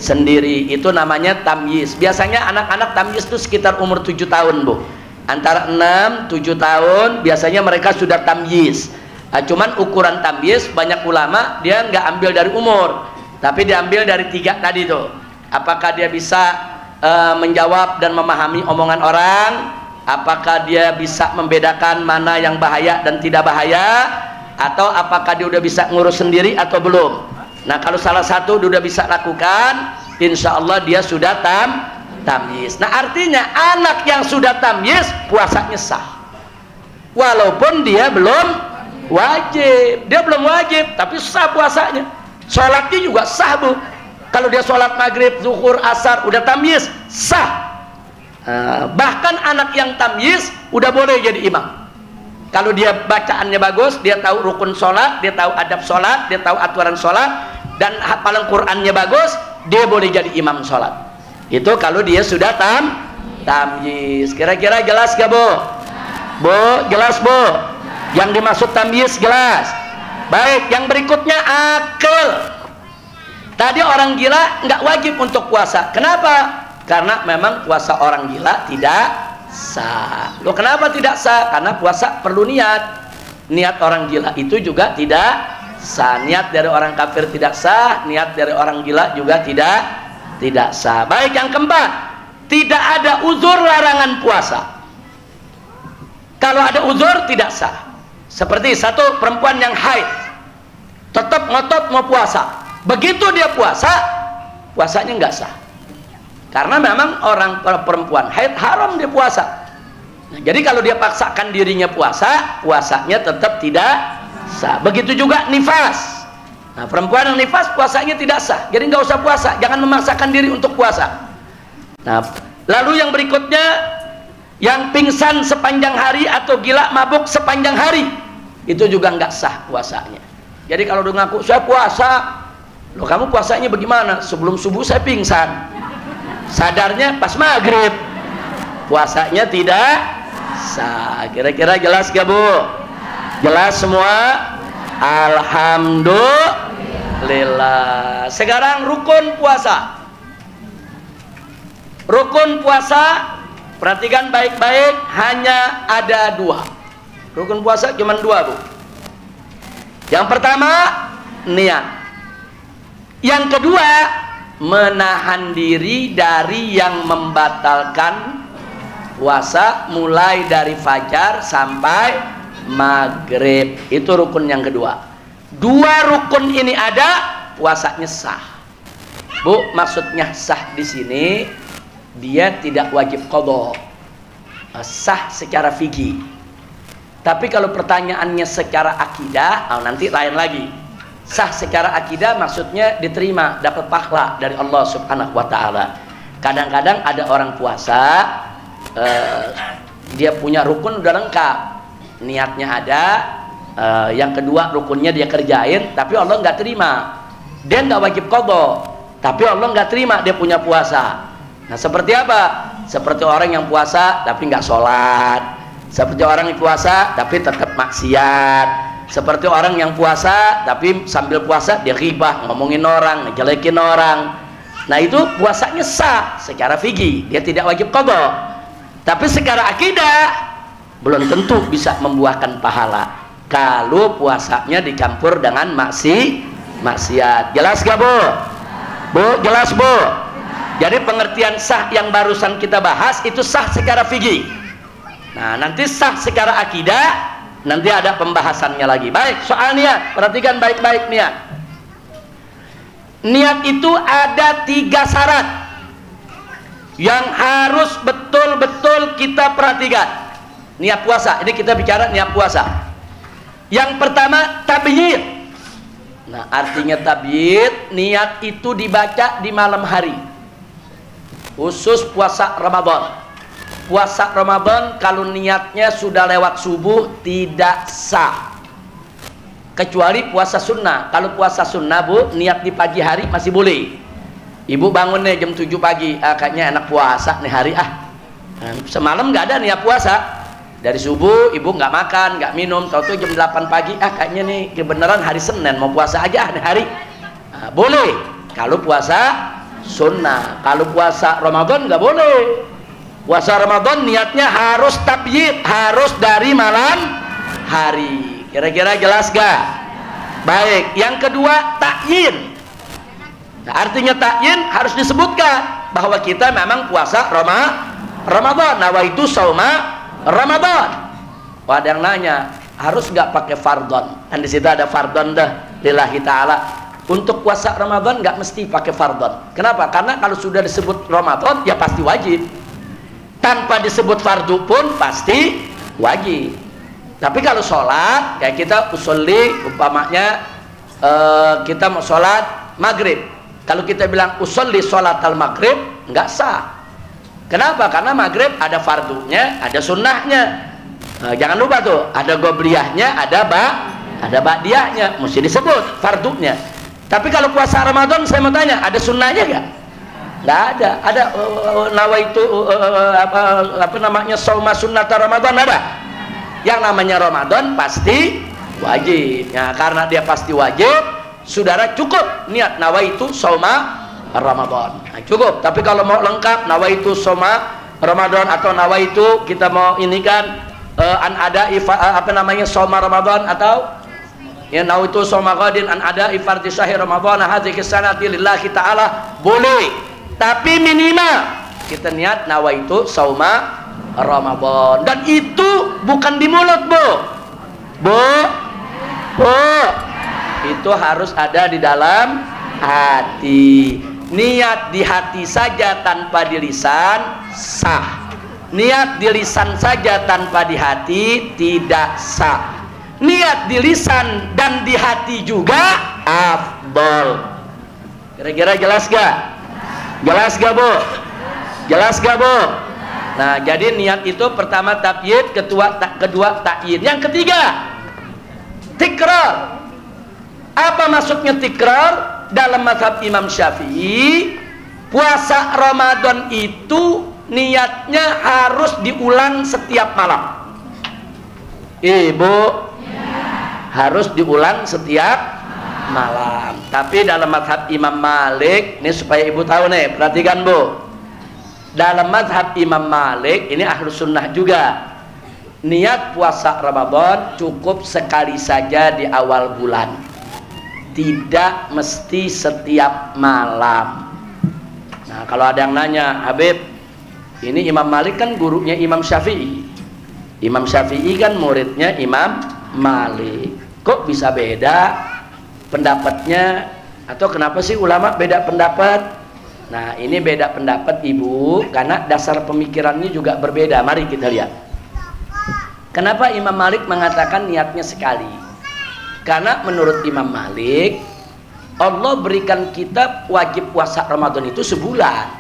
S1: sendiri, itu namanya tamyiz. Biasanya anak-anak tamyiz itu sekitar umur 7 tahun Bu, antara 6-7 tahun biasanya mereka sudah tamyiz. Cuman ukuran tamyiz banyak ulama dia nggak ambil dari umur, tapi diambil dari 3 tadi tuh. Apakah dia bisa menjawab dan memahami omongan orang, apakah dia bisa membedakan mana yang bahaya dan tidak bahaya, atau apakah dia udah bisa ngurus sendiri atau belum. Nah kalau salah satu dia udah bisa lakukan, insya Allah dia sudah tamyiz. Nah artinya anak yang sudah tamyiz puasanya sah, walaupun dia belum wajib. Dia belum wajib tapi sah puasanya. Sholatnya juga sah Bu. Kalau dia sholat maghrib, zuhur, asar udah tamyiz, sah. Bahkan anak yang tamyiz udah boleh jadi imam. Kalau dia bacaannya bagus, dia tahu rukun sholat, dia tahu adab sholat, dia tahu aturan sholat, dan hafalan Qurannya bagus, dia boleh jadi imam sholat. Itu kalau dia sudah tamyiz. Kira-kira jelas gak Bu? Bu, jelas Bu? Yang dimaksud tamyiz jelas? Baik, yang berikutnya akal. Tadi orang gila nggak wajib untuk puasa. Kenapa? Karena memang puasa orang gila tidak sah. Loh kenapa tidak sah? Karena puasa perlu niat. Niat orang gila itu juga tidak sah. Niat dari orang kafir tidak sah. Niat dari orang gila juga tidak sah. Baik, yang keempat, tidak ada uzur larangan puasa. Kalau ada uzur tidak sah. Seperti satu perempuan yang haid, tetap ngotot mau puasa. Begitu dia puasa, puasanya nggak sah. Karena memang orang perempuan haid haram dia puasa. Nah, jadi kalau dia paksakan dirinya puasa, puasanya tetap tidak sah. Begitu juga nifas. Nah, perempuan yang nifas puasanya tidak sah. Jadi nggak usah puasa, jangan memaksakan diri untuk puasa. Nah, lalu yang berikutnya, yang pingsan sepanjang hari atau gila mabuk sepanjang hari, itu juga nggak sah puasanya. Jadi kalau dia ngaku saya puasa, loh kamu puasanya bagaimana? Sebelum subuh saya pingsan, sadarnya pas maghrib, puasanya tidak sah. Kira-kira jelas gak Bu? Jelas semua? Alhamdulillah. Sekarang rukun puasa. Rukun puasa, perhatikan baik-baik, hanya ada 2. Rukun puasa cuma 2 Bu. Yang pertama niat. Yang kedua, menahan diri dari yang membatalkan puasa mulai dari fajar sampai maghrib. Itu rukun yang kedua. 2 rukun ini ada, puasanya sah. Bu, maksudnya sah di sini dia tidak wajib qadha. Sah secara fikih. Tapi kalau pertanyaannya secara akidah, nanti lain lagi. Sah secara akidah maksudnya diterima, dapat pahala dari Allah Subhanahu wa taala. Kadang-kadang ada orang puasa dia punya rukun udah lengkap, niatnya ada, yang kedua rukunnya dia kerjain, tapi Allah nggak terima, dia nggak wajib qadha, tapi Allah nggak terima dia punya puasa. Nah seperti apa? Seperti orang yang puasa tapi nggak sholat, seperti orang yang puasa tapi tetap maksiat, seperti orang yang puasa tapi sambil puasa dia ghibah, ngomongin orang, ngejelekin orang. Nah itu puasanya sah secara fikih, dia tidak wajib qadha. Tapi secara akidah belum tentu bisa membuahkan pahala kalau puasanya dicampur dengan maksiat. Jelas gak Bu? Bu, jelas Bu? Jadi pengertian sah yang barusan kita bahas itu sah secara fikih. Nah nanti sah secara akidah, nanti ada pembahasannya lagi. Baik, soal niat, perhatikan baik-baik niat. Niat itu ada 3 syarat yang harus betul-betul kita perhatikan. Niat puasa, ini kita bicara niat puasa. Yang pertama tabyid. Nah artinya tabyid, niat itu dibaca di malam hari, khusus puasa Ramadan. Puasa Ramadan kalau niatnya sudah lewat subuh tidak sah, kecuali puasa sunnah. Kalau puasa sunnah Bu, niat di pagi hari masih boleh. Ibu bangun nih jam 7 pagi, kayaknya enak puasa nih hari semalam nggak ada niat puasa, dari subuh ibu nggak makan nggak minum, tahu-tahu jam 8 pagi kayaknya nih kebenaran hari Senin mau puasa aja nih hari, boleh kalau puasa sunnah. Kalau puasa Ramadan nggak boleh. Puasa Ramadan niatnya harus tabyid, harus dari malam hari. Kira-kira jelas gak? Baik, yang kedua takyin. Nah, artinya takyin harus disebutkan bahwa kita memang puasa Ramadan. Nawaitu shauma Ramadan. Wah, ada yang nanya, harus nggak pakai fardhon? Dan di situ ada fardhon dah, lillahi taala. Untuk puasa Ramadan nggak mesti pakai fardhon. Kenapa? Karena kalau sudah disebut Ramadan ya pasti wajib. Tanpa disebut fardu pun pasti wajib. Tapi kalau sholat kayak kita usolli, umpamanya kita mau sholat maghrib, kalau kita bilang usolli sholat al maghrib nggak sah. Kenapa? Karena maghrib ada fardunya, ada sunnahnya. Jangan lupa tuh, ada gobliyahnya, ada ba'diyahnya, mesti disebut fardunya. Tapi kalau puasa Ramadan saya mau tanya, ada sunnahnya nggak? Nggak ada. Ada nawaitu apa namanya shauma sunnata Ramadan, ada? Yang namanya Ramadan pasti wajib. Nah, karena dia pasti wajib, saudara cukup niat nawaitu shauma Ramadan. Nah, cukup. Tapi kalau mau lengkap nawaitu shauma Ramadan atau nawaitu kita mau ini kan an ada apa namanya shauma Ramadan atau ya nawaitu shauma ghadin an ada fardhi syahri Ramadan hadhihi sanati lillahi taala, boleh. Tapi minimal kita niat nawaitu shauma Ramadan, dan itu bukan di mulut Bu, itu harus ada di dalam hati. Niat di hati saja tanpa di lisan sah, niat di lisan saja tanpa di hati tidak sah. Niat di lisan dan di hati juga afdol. Kira-kira jelas gak? Jelas gak Bu? Jelas gak Bu? Nah, jadi niat itu pertama tabyid, kedua takyin. Yang ketiga tikrar. Apa maksudnya tikrar? Dalam mazhab Imam Syafi'i, puasa Ramadan itu niatnya harus diulang setiap malam. Ibu, harus diulang setiap malam. Tapi dalam mazhab Imam Malik, ini supaya ibu tahu nih, perhatikan Bu. Dalam mazhab Imam Malik, ini ahlus sunnah juga, niat puasa Ramadan cukup sekali saja di awal bulan, tidak mesti setiap malam. Nah, kalau ada yang nanya, Habib, ini Imam Malik kan gurunya Imam Syafi'i, Imam Syafi'i kan muridnya Imam Malik, kok bisa beda pendapatnya? Atau kenapa sih ulama beda pendapat? Nah, ini beda pendapat Ibu karena dasar pemikirannya juga berbeda. Mari kita lihat kenapa Imam Malik mengatakan niatnya sekali. Karena menurut Imam Malik, Allah berikan kita wajib puasa Ramadan itu sebulan.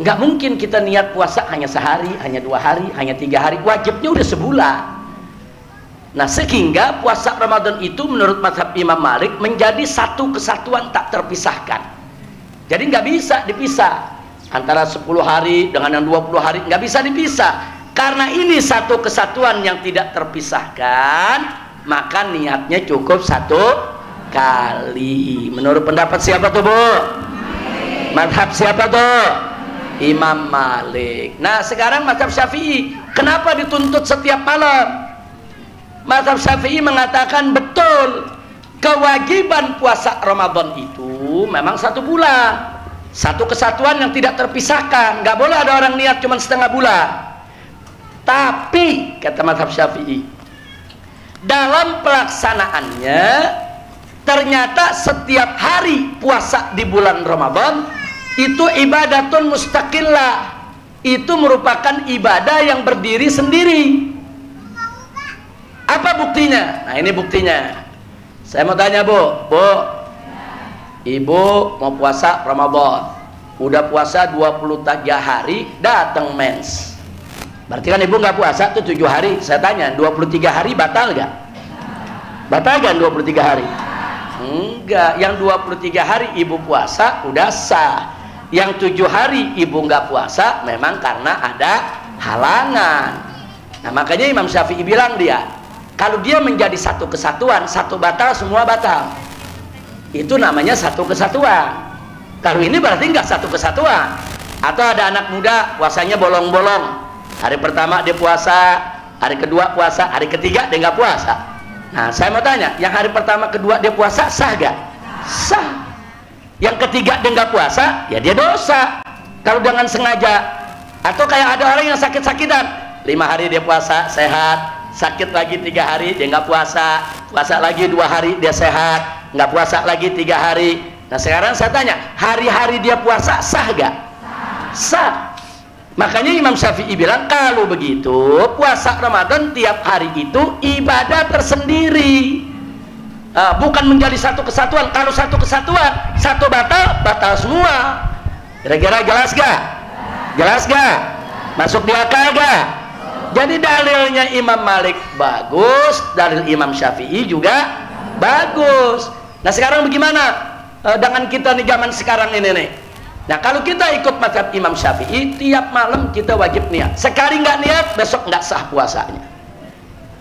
S1: Nggak mungkin kita niat puasa hanya sehari, hanya 2 hari, hanya 3 hari. Wajibnya udah sebulan. Nah, sehingga puasa Ramadan itu menurut mazhab Imam Malik menjadi satu kesatuan tak terpisahkan. Jadi nggak bisa dipisah antara 10 hari dengan yang 20 hari, nggak bisa dipisah. Karena ini satu kesatuan yang tidak terpisahkan, maka niatnya cukup 1 kali. Menurut pendapat siapa tuh, Bu? Mazhab siapa tuh? Imam Malik. Nah, sekarang mazhab Syafi'i, kenapa dituntut setiap malam? Mazhab Syafi'i mengatakan betul, kewajiban puasa Ramadan itu memang 1 bulan, satu kesatuan yang tidak terpisahkan. Nggak boleh ada orang niat cuma setengah bulan. Tapi kata mazhab Syafi'i, dalam pelaksanaannya ternyata setiap hari puasa di bulan Ramadan itu ibadatun mustaqillah, itu merupakan ibadah yang berdiri sendiri. Apa buktinya? Nah, ini buktinya. Saya mau tanya, Bu, Ibu mau puasa Ramadan, udah puasa 23 hari, datang mens. Berarti kan Ibu nggak puasa tuh 7 hari. Saya tanya, 23 hari batal nggak? Batal kan 23 hari? Enggak. Yang 23 hari Ibu puasa udah sah. Yang 7 hari Ibu nggak puasa memang karena ada halangan. Nah, makanya Imam Syafi'i bilang dia, kalau dia menjadi satu kesatuan, satu batal semua batal, itu namanya satu kesatuan. Kalau ini berarti nggak satu kesatuan. Atau ada anak muda puasanya bolong-bolong, hari pertama dia puasa, hari kedua puasa, hari ketiga dia nggak puasa. Nah, saya mau tanya, yang hari pertama kedua dia puasa sah gak? Sah. Yang ketiga dia nggak puasa, ya dia dosa kalau dengan sengaja. Atau kayak ada orang yang sakit-sakitan, 5 hari dia puasa sehat, sakit lagi 3 hari dia nggak puasa, puasa lagi 2 hari dia sehat, nggak puasa lagi 3 hari. Nah, sekarang saya tanya, hari-hari dia puasa sah gak? Sah. Makanya Imam Syafi'i bilang, kalau begitu puasa Ramadan tiap hari itu ibadah tersendiri, bukan menjadi satu kesatuan. Kalau satu kesatuan, satu batal, batal semua. Kira-kira jelas gak? Jelas gak? Masuk di akal gak? Jadi dalilnya Imam Malik bagus, dalil Imam Syafi'i juga bagus. Nah, sekarang bagaimana dengan kita di zaman sekarang ini nih? Nah, kalau kita ikut mazhab Imam Syafi'i, tiap malam kita wajib niat. Sekali nggak niat, besok nggak sah puasanya.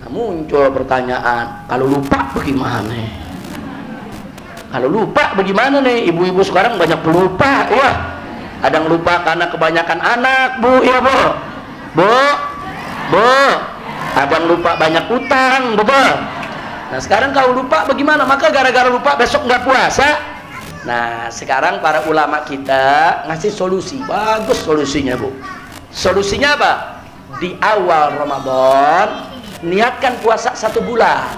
S1: Nah, muncul pertanyaan, kalau lupa bagaimana? Kalau lupa bagaimana nih? Ibu-ibu sekarang banyak pelupa. Wah, ada yang lupa karena kebanyakan anak, Bu. Ya, Bu. Ada yang lupa banyak utang, betul. Nah, sekarang kalau lupa bagaimana? Maka gara-gara lupa besok nggak puasa. Nah, sekarang para ulama kita ngasih solusi. Bagus solusinya, Bu. Solusinya apa? Di awal Ramadan niatkan puasa 1 bulan,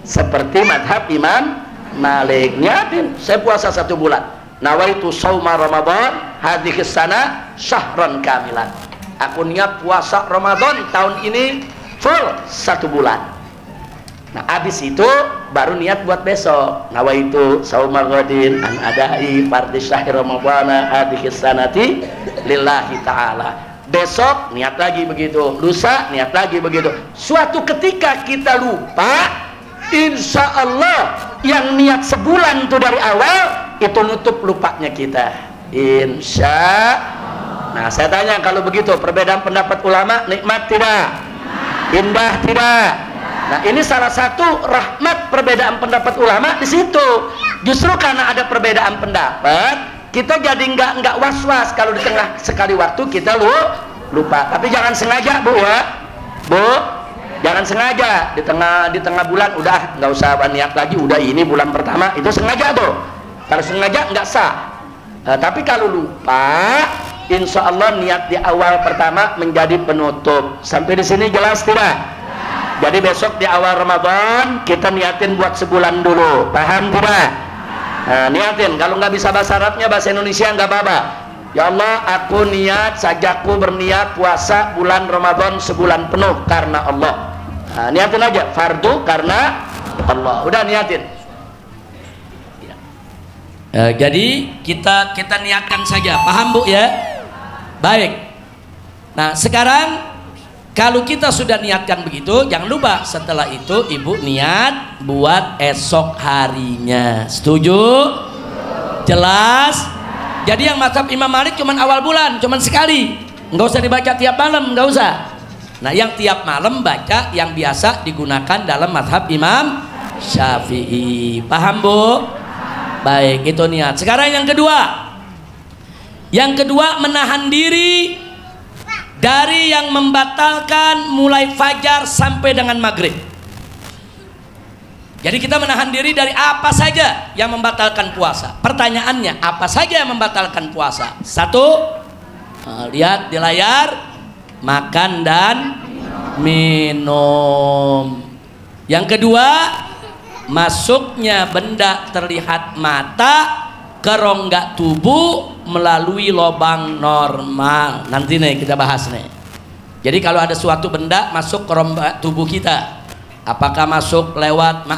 S1: seperti madhab Imam Malik. Niatin, saya puasa 1 bulan, nawaitu shauma Ramadan hadhihi sana syahran kamilan. Aku niat puasa Ramadan tahun ini full 1 bulan. Nah, habis itu baru niat buat besok, nawaitu shauma ghadin an adai fardhi syahri ramadhana hadhihi sanati lillahi ta'ala. Besok niat lagi begitu, lusa niat lagi begitu. Suatu ketika kita lupa, insya Allah yang niat sebulan itu dari awal itu nutup lupanya kita, insya Allah. Nah, saya tanya, kalau begitu perbedaan pendapat ulama nikmat tidak? Indah tidak? Nah, ini salah satu rahmat perbedaan pendapat ulama di situ. Justru karena ada perbedaan pendapat, kita jadi nggak was-was kalau di tengah sekali waktu kita lupa. Tapi jangan sengaja, Bu, ya, Bu. Jangan sengaja di tengah bulan udah nggak usah niat lagi, udah ini bulan pertama, itu sengaja tuh. Kalau sengaja nggak sah. Tapi kalau lupa, insya Allah niat di awal pertama menjadi penutup. Sampai di sini jelas tidak? Jadi besok di awal Ramadan kita niatin buat sebulan dulu, paham tidak? Nah, niatin. Kalau nggak bisa bahasa Arabnya, bahasa Indonesia nggak apa-apa. Ya Allah, aku niat sajaku berniat puasa bulan Ramadan sebulan penuh karena Allah. Nah, niatin aja, fardu karena Allah. Udah niatin. Jadi kita niatkan saja, paham, Bu, ya? Baik. Nah, sekarang kalau kita sudah niatkan begitu, jangan lupa setelah itu ibu niat buat esok harinya. Setuju? Jelas? Jadi yang mazhab Imam Malik cuman awal bulan, cuman sekali. Nggak usah dibaca tiap malam, nggak usah. Nah, yang tiap malam baca yang biasa digunakan dalam mazhab Imam Syafi'i. Paham, Bu? Baik, itu niat. Sekarang yang kedua. Yang kedua, menahan diri dari yang membatalkan mulai fajar sampai dengan maghrib. Jadi kita menahan diri dari apa saja yang membatalkan puasa. Pertanyaannya, apa saja yang membatalkan puasa? Satu, lihat di layar, makan dan minum. Yang kedua, masuknya benda terlihat mata ke rongga tubuh melalui lubang normal. Nanti nih kita bahas nih. Jadi kalau ada suatu benda masuk ke rongga tubuh kita, apakah masuk lewat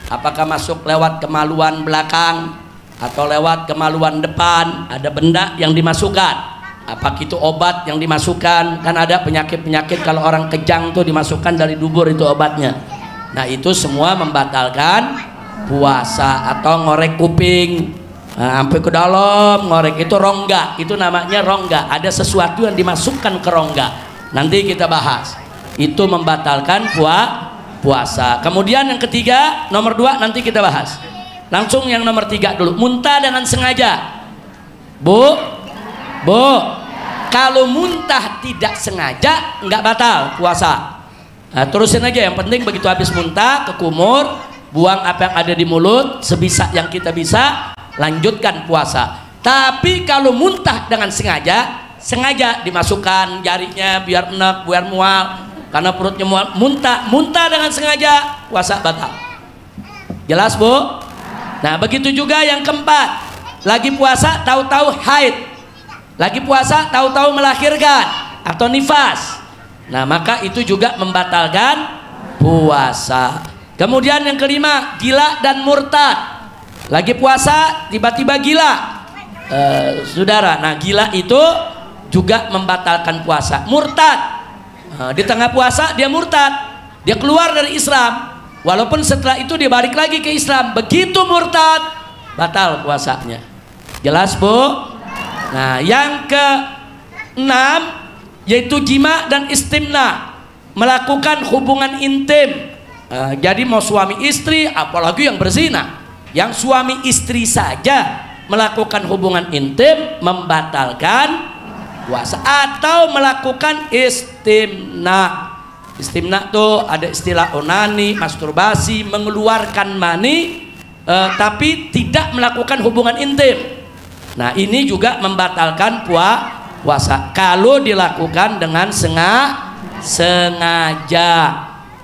S1: apakah masuk lewat kemaluan belakang atau lewat kemaluan depan, ada benda yang dimasukkan. Apakah itu obat yang dimasukkan? Kan ada penyakit-penyakit kalau orang kejang tuh dimasukkan dari dubur itu obatnya. Nah, itu semua membatalkan puasa. Atau ngorek kuping, sampai ke dalam ngorek, itu rongga, itu namanya rongga. Ada sesuatu yang dimasukkan ke rongga. Nanti kita bahas. Itu membatalkan puasa. Kemudian yang ketiga, nomor 2 nanti kita bahas. Langsung yang nomor 3 dulu. Muntah dengan sengaja. Bu, kalau muntah tidak sengaja nggak batal puasa. Nah, terusin aja, yang penting begitu habis muntah ke kumur, buang apa yang ada di mulut sebisa yang kita bisa, lanjutkan puasa. Tapi kalau muntah dengan sengaja dimasukkan jarinya biar enak, biar mual, karena perutnya mual, muntah dengan sengaja, puasa batal. Jelas, Bu? Nah, begitu juga yang keempat, lagi puasa tahu-tahu haid, lagi puasa tahu-tahu melahirkan atau nifas. Nah, maka itu juga membatalkan puasa. Kemudian yang kelima, gila dan murtad. Lagi puasa tiba-tiba gila, saudara. Nah, gila itu juga membatalkan puasa. Murtad, di tengah puasa dia murtad, dia keluar dari Islam, walaupun setelah itu dia balik lagi ke Islam. Begitu murtad, batal puasanya. Jelas, Bu? Nah, yang ke-6 yaitu jima dan istimna, melakukan hubungan intim. Jadi mau suami istri, apalagi yang berzina, yang suami istri saja melakukan hubungan intim membatalkan puasa. Atau melakukan istimna. Istimna tuh ada istilah onani, masturbasi, mengeluarkan mani, tapi tidak melakukan hubungan intim. Nah, ini juga membatalkan puasa kalau dilakukan dengan sengaja.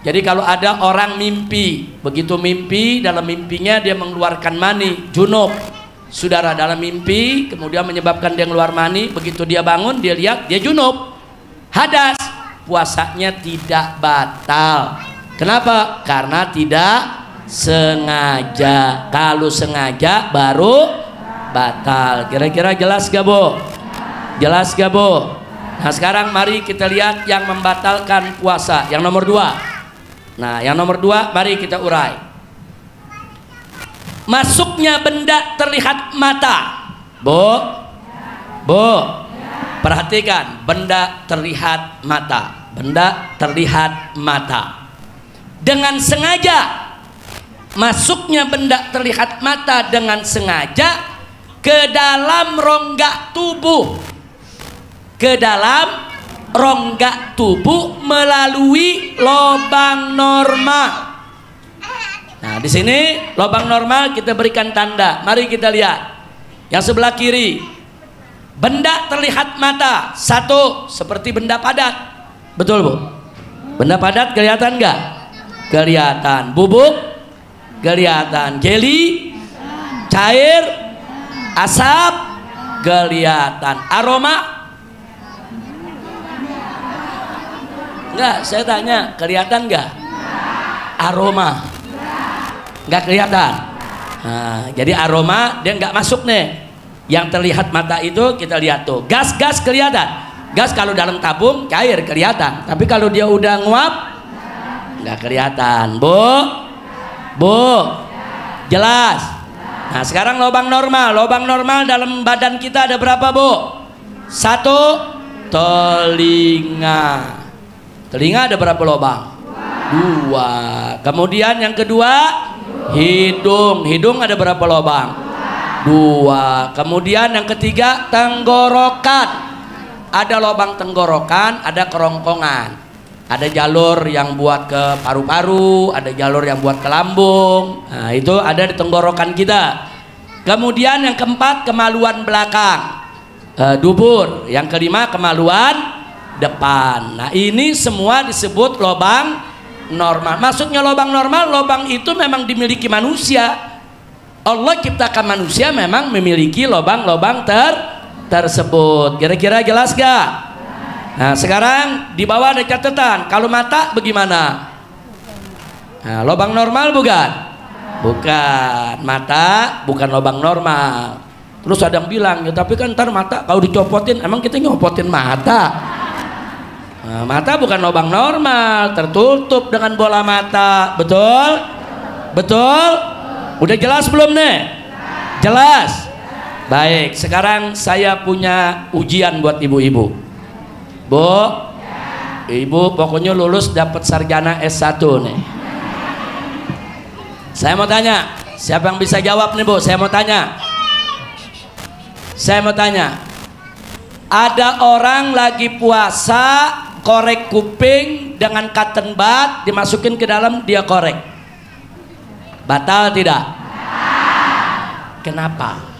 S1: Jadi kalau ada orang mimpi, begitu mimpi, dalam mimpinya dia mengeluarkan mani, junub, saudara, dalam mimpi kemudian menyebabkan dia keluar mani, begitu dia bangun dia lihat dia junub, hadas, puasanya tidak batal. Kenapa? Karena tidak sengaja. Kalau sengaja baru batal. Kira-kira jelas gak, Bu? Jelas gak, Bu? Nah, sekarang mari kita lihat yang membatalkan puasa, yang nomor 2. Nah, yang nomor 2 mari kita urai. Masuknya benda terlihat mata. Bu, perhatikan, benda terlihat mata. Benda terlihat mata. Dengan sengaja, masuknya benda terlihat mata dengan sengaja ke dalam rongga tubuh, ke dalam rongga tubuh melalui lubang normal. Nah, di sini lubang normal kita berikan tanda. Mari kita lihat yang sebelah kiri. Benda terlihat mata. 1, seperti benda padat. Betul, Bu? Benda padat kelihatan nggak? Kelihatan. Bubuk kelihatan. Jeli, cair, asap kelihatan. Aroma enggak? Saya tanya, kelihatan enggak? Aroma enggak kelihatan. Nah, jadi aroma dia enggak masuk nih. Yang terlihat mata itu kita lihat tuh. Gas kelihatan. Gas kalau dalam tabung cair kelihatan. Tapi kalau dia udah nguap nggak kelihatan. Bu, jelas. Nah sekarang lubang normal. Lubang normal dalam badan kita ada berapa, Bu? 1, telinga. Telinga ada berapa lubang? 2. Kemudian yang kedua, hidung. Hidung ada berapa lubang? 2. Kemudian yang ketiga, tenggorokan. Ada lubang tenggorokan, ada kerongkongan. Ada jalur yang buat ke paru-paru, ada jalur yang buat ke lambung. Nah, itu ada di tenggorokan kita. Kemudian yang keempat, kemaluan belakang, dubur. Yang kelima, kemaluan depan. Nah, ini semua disebut lubang normal. Maksudnya lubang normal, lubang itu memang dimiliki manusia. Allah ciptakan manusia memang memiliki lubang-lubang tersebut. Kira-kira jelas gak? Nah sekarang di bawah ada catatan. Kalau mata bagaimana? Nah, lubang normal bukan? Bukan. Mata bukan lubang normal. Terus ada yang bilang, ya tapi kan ntar mata kalau dicopotin, emang kita nyopotin mata? Nah, mata bukan lubang normal, tertutup dengan bola mata. Betul? Betul? Udah jelas belum nih? Jelas? Baik, sekarang saya punya ujian buat ibu-ibu. Bu, ibu pokoknya lulus dapat sarjana S1 nih. Saya mau tanya, siapa yang bisa jawab nih, Bu? Saya mau tanya. Ada orang lagi puasa, korek kuping dengan cotton bud, dimasukin ke dalam, dia korek. Batal tidak? Kenapa?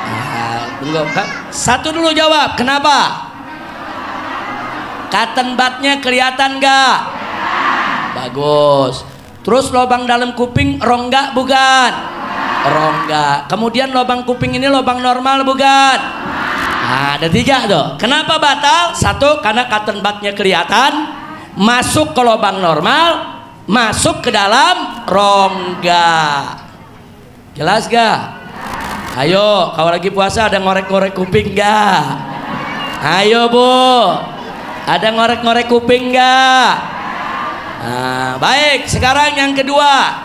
S1: Nah, tunggu, satu dulu jawab. Kenapa? Cotton budnya kelihatan gak? Bagus. Terus lubang dalam kuping rongga bukan? Rongga. Kemudian lubang kuping ini lubang normal bukan? Nah, ada 3 tuh. Kenapa batal? 1, karena cotton budnya kelihatan, masuk ke lubang normal, masuk ke dalam rongga. Jelas gak? Ayo, kalau lagi puasa ada ngorek-ngorek kuping gak? Ayo Bu, ada ngorek-ngorek kuping gak? Nah, baik, sekarang yang kedua.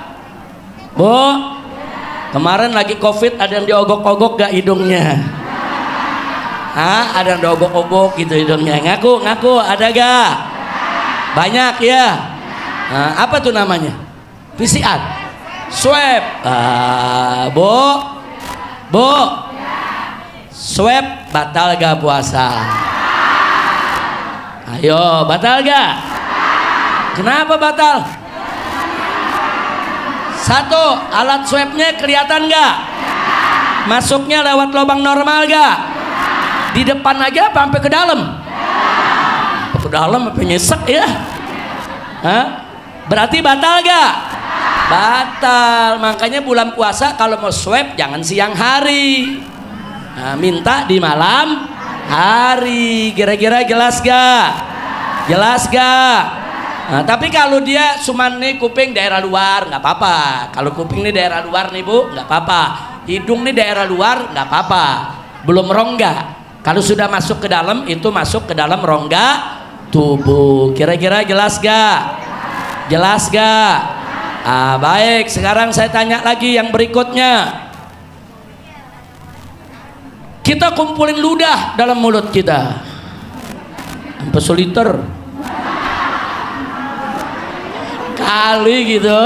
S1: Bu, kemarin lagi covid ada yang diogok-ogok gak hidungnya? Hah? Ada yang diogok-ogok gitu hidungnya? Ngaku, ada gak? Banyak ya? Nah, apa tuh namanya? PCR, swab. Bu, swab batal gak puasa? Ayo, batal gak? Kenapa batal? 1, alat swabnya kelihatan gak? Masuknya lewat lubang normal gak? Di depan aja apa sampai ke dalam? Ke dalam apa nyesek ya? Hah? Berarti batal gak? Batal. Makanya bulan puasa kalau mau swab jangan siang hari. Nah, minta di malam hari. Kira-kira jelas gak? Jelas gak? Nah, tapi kalau dia cuman nih kuping daerah luar nggak apa-apa. Kalau kuping nih daerah luar nih Bu, nggak apa-apa. Hidung nih daerah luar nggak apa-apa. Belum rongga. Kalau sudah masuk ke dalam itu masuk ke dalam rongga tubuh. Kira-kira jelas gak? Jelas gak? Baik, sekarang saya tanya lagi yang berikutnya. Kita kumpulin ludah dalam mulut kita sampai seliter kali gitu.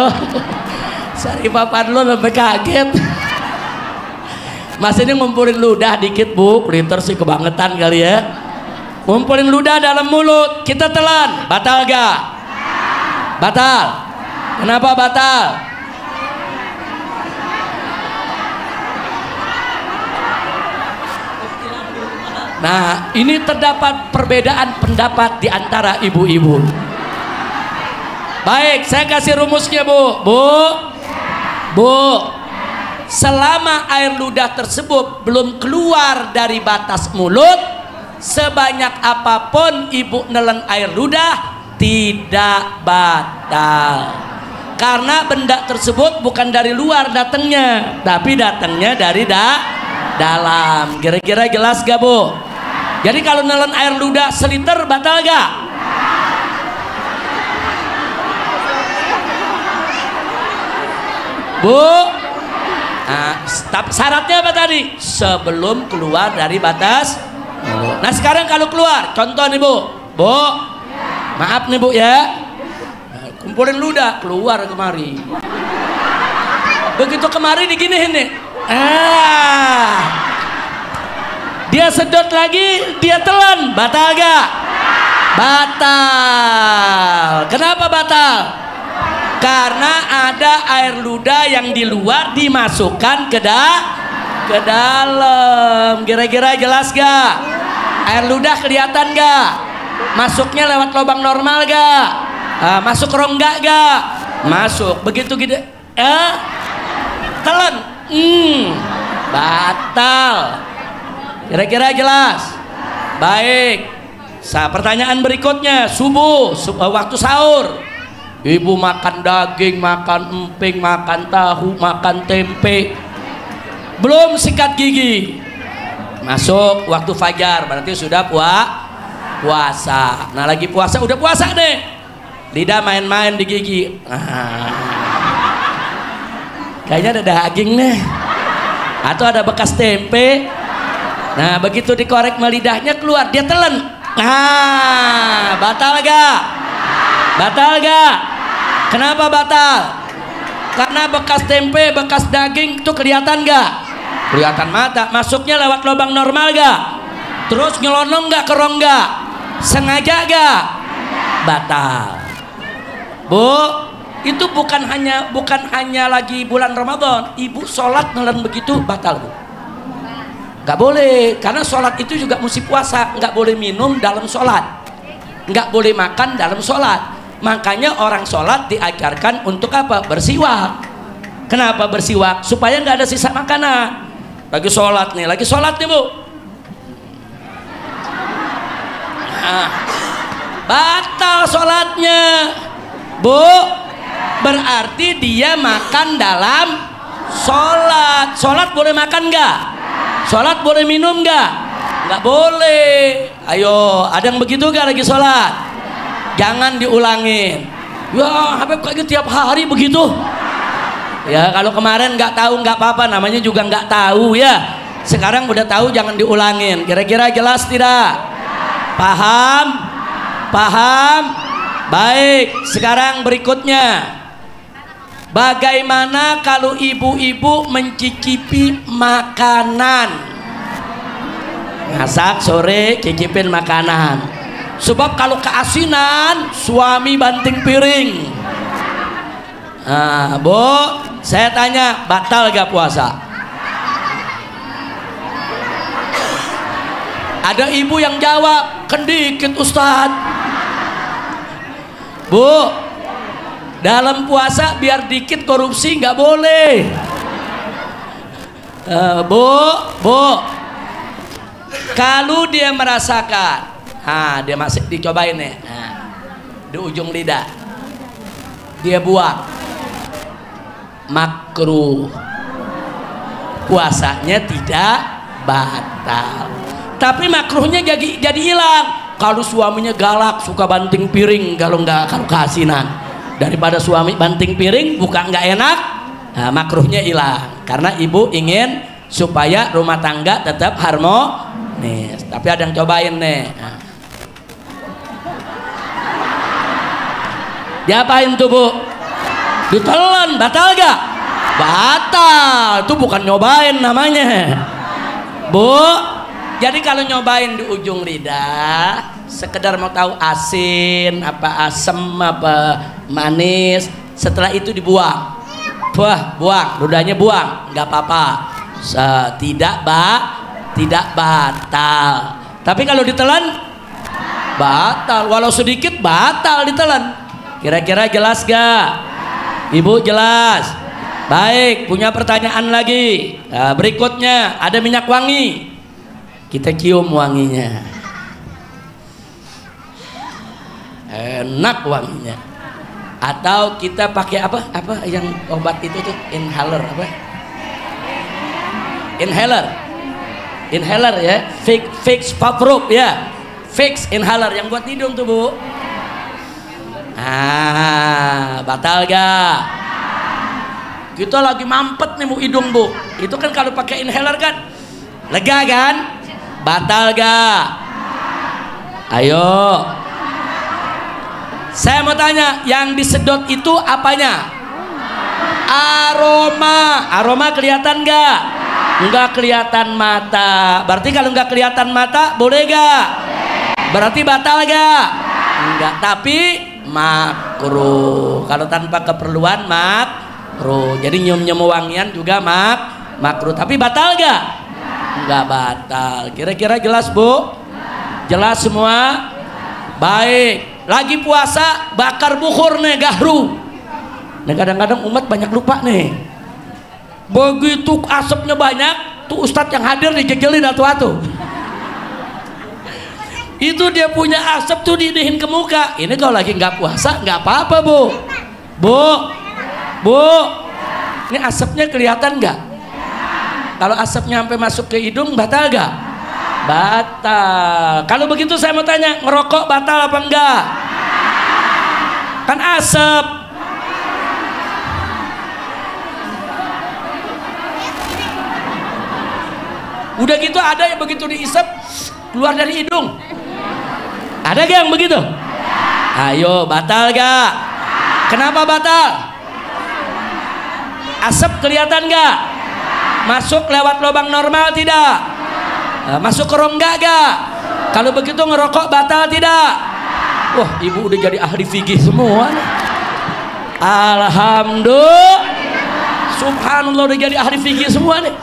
S1: Sari papan lu sampai kaget. Mas ini ngumpulin ludah dikit Bu, liter sih kebangetan kali ya. Ngumpulin ludah dalam mulut, kita telan, batal gak? Batal. Kenapa batal? Nah, ini terdapat perbedaan pendapat di antara ibu-ibu. Baik, saya kasih rumusnya Bu. Bu, selama air ludah tersebut belum keluar dari batas mulut, sebanyak apapun ibu nelen air ludah tidak batal. Karena benda tersebut bukan dari luar datangnya, tapi datangnya dari dalam. Kira-kira jelas gak Bu? Jadi kalau nelen air ludah seliter batal gak? Bu? Nah, syaratnya apa tadi? Sebelum keluar dari batas. Nah sekarang kalau keluar, contoh nih Bu, Bu, maaf nih Bu ya, kumpulin ludah, keluar kemari. Begitu kemari diginiin nih, dia sedot lagi, dia telan, batal gak? Batal. Kenapa batal? Karena ada air ludah yang di luar dimasukkan ke dalam. Kira-kira jelas gak? Air ludah kelihatan gak? Masuknya lewat lubang normal gak? Masuk rongga gak? Masuk. Begitu gitu telan, batal. Kira-kira jelas? Baik. Pertanyaan berikutnya, subuh, waktu sahur, ibu makan daging, makan emping, makan tahu, makan tempe, belum sikat gigi, masuk waktu fajar, berarti sudah puasa. Nah lagi puasa, udah puasa deh, lidah main-main di gigi, kayaknya ada daging nih, atau ada bekas tempe. Nah begitu dikorek melidahnya keluar, dia telan. Batal gak? Batal gak? Kenapa batal? Karena bekas tempe, bekas daging itu kelihatan gak? Kelihatan mata. Masuknya lewat lubang normal gak? Terus nyelonong gak ke rongga? Sengaja gak? Batal. Bu, itu bukan hanya lagi bulan Ramadan. Ibu sholat nelen begitu batal Bu. Nggak boleh, karena sholat itu juga mesti puasa. Nggak boleh minum dalam sholat, nggak boleh makan dalam sholat. Makanya orang sholat diajarkan untuk apa? Bersiwak. Kenapa bersiwak? Supaya nggak ada sisa makanan. Lagi sholat nih Bu, batal sholatnya Bu. Berarti dia makan dalam sholat. Sholat boleh makan nggak? Sholat boleh minum nggak? Nggak boleh. Ayo, ada yang begitu gak lagi sholat? Jangan diulangin. Ya Habib kayak tiap hari begitu. Ya kalau kemarin nggak tahu nggak apa-apa, namanya juga nggak tahu ya. Sekarang udah tahu, jangan diulangin. Kira-kira jelas tidak? Paham? Paham? Baik, sekarang berikutnya, bagaimana kalau ibu-ibu mencicipi makanan? Masak sore cicipin makanan. Sebab kalau keasinan suami banting piring. Bu, saya tanya, batal gak puasa? Ada ibu yang jawab, kedikit Ustadz. Bu, dalam puasa biar dikit korupsi nggak boleh. Bu, kalau dia merasakan, dia masih dicobain nih, di ujung lidah, dia buang, makruh, puasanya tidak batal. Tapi makruhnya jadi hilang. Kalau suaminya galak, suka banting piring, kalau keasinan, daripada suami banting piring buka nggak enak, makruhnya hilang. Karena ibu ingin supaya rumah tangga tetap harmonis. Tapi ada yang cobain nih. Diapain tuh Bu? Ditelan, batal gak? Batal. Itu bukan nyobain namanya Bu. Jadi kalau nyobain di ujung lidah, sekedar mau tahu asin, apa asem, apa manis, setelah itu dibuang. Buang, ludahnya buang, nggak apa-apa. Tidak batal. Tapi kalau ditelan, batal. Walau sedikit batal ditelan. Kira-kira jelas gak? Ibu jelas? Baik, punya pertanyaan lagi. Berikutnya ada minyak wangi. Kita cium wanginya, enak wanginya. Atau kita pakai apa yang obat itu tuh, inhaler apa? Inhaler ya, fix vaporub ya, fix inhaler yang buat hidung tuh Bu. Batal gak? Kita lagi mampet nih Bu hidung Bu, itu kan kalau pakai inhaler kan lega kan? Batal gak? Ayo, saya mau tanya, yang disedot itu apanya? Aroma kelihatan gak? Enggak kelihatan mata. Berarti kalau enggak kelihatan mata boleh gak? Berarti batal gak? Enggak, tapi makruh. Kalau tanpa keperluan makruh. Jadi nyium-nyium wangian juga makruh. Tapi batal gak? Enggak batal. Kira-kira jelas Bu? Jelas semua? Baik. Lagi puasa bakar bukhur nih, gahru. Nah kadang-kadang umat banyak lupa nih. Begitu asapnya banyak, tuh ustadz yang hadir dijejelin atu-atu. Itu dia punya asap tuh diinihin ke muka. Ini kalau lagi nggak puasa nggak apa-apa Bu. Ini asapnya kelihatan nggak? Kalau asapnya sampai masuk ke hidung batal nggak? Batal. Kalau begitu saya mau tanya, ngerokok batal apa enggak? Kan asap. Udah gitu ada yang begitu diisep keluar dari hidung. Ada gak yang begitu? Ayo, batal gak? Kenapa batal? Asap kelihatan gak? Masuk lewat lubang normal tidak? Masuk ke rongga gak? Kalau begitu ngerokok batal tidak? Wah, ibu udah jadi ahli fikih semua nih. Alhamdulillah, subhanallah, udah jadi ahli fikih semua nih.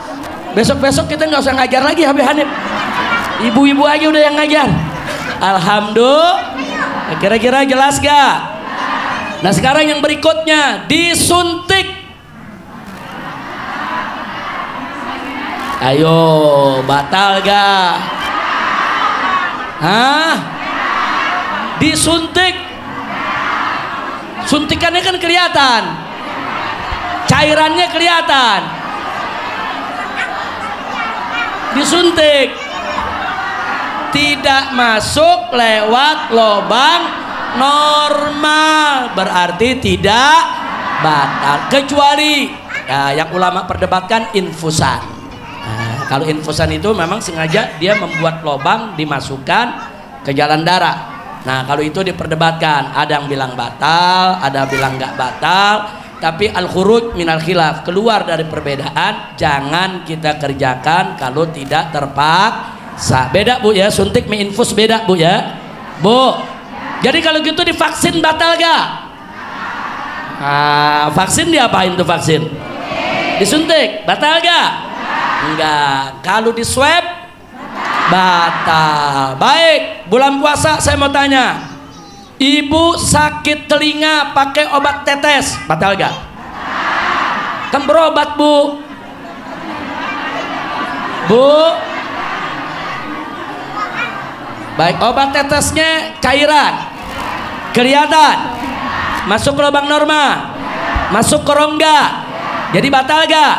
S1: Besok-besok kita nggak usah ngajar lagi Habib Hanif, ibu-ibu aja udah yang ngajar. Alhamdulillah. Kira-kira jelas gak? Nah sekarang yang berikutnya, disuntik. Ayo, batal gak? Disuntik. Suntikannya kan kelihatan, cairannya kelihatan. Disuntik tidak masuk lewat lubang normal, berarti tidak batal, kecuali yang ulama perdebatkan infusan. Kalau infusan itu memang sengaja dia membuat lubang dimasukkan ke jalan darah. Nah kalau itu diperdebatkan, ada yang bilang batal, ada yang bilang nggak batal. Tapi al-khuruj minal khilaf, keluar dari perbedaan, jangan kita kerjakan kalau tidak terpaksa. Beda Bu ya, suntik infus beda Bu ya Bu. Jadi kalau gitu divaksin batal gak? Vaksin diapain tuh vaksin? Disuntik, batal gak? Enggak. Kalau di swab batal. Baik, bulan puasa saya mau tanya, ibu sakit telinga pakai obat tetes, batal gak? Kan berobat Bu. Baik, obat tetesnya cairan, kelihatan, masuk ke lubang normal, masuk ke rongga, jadi batal gak?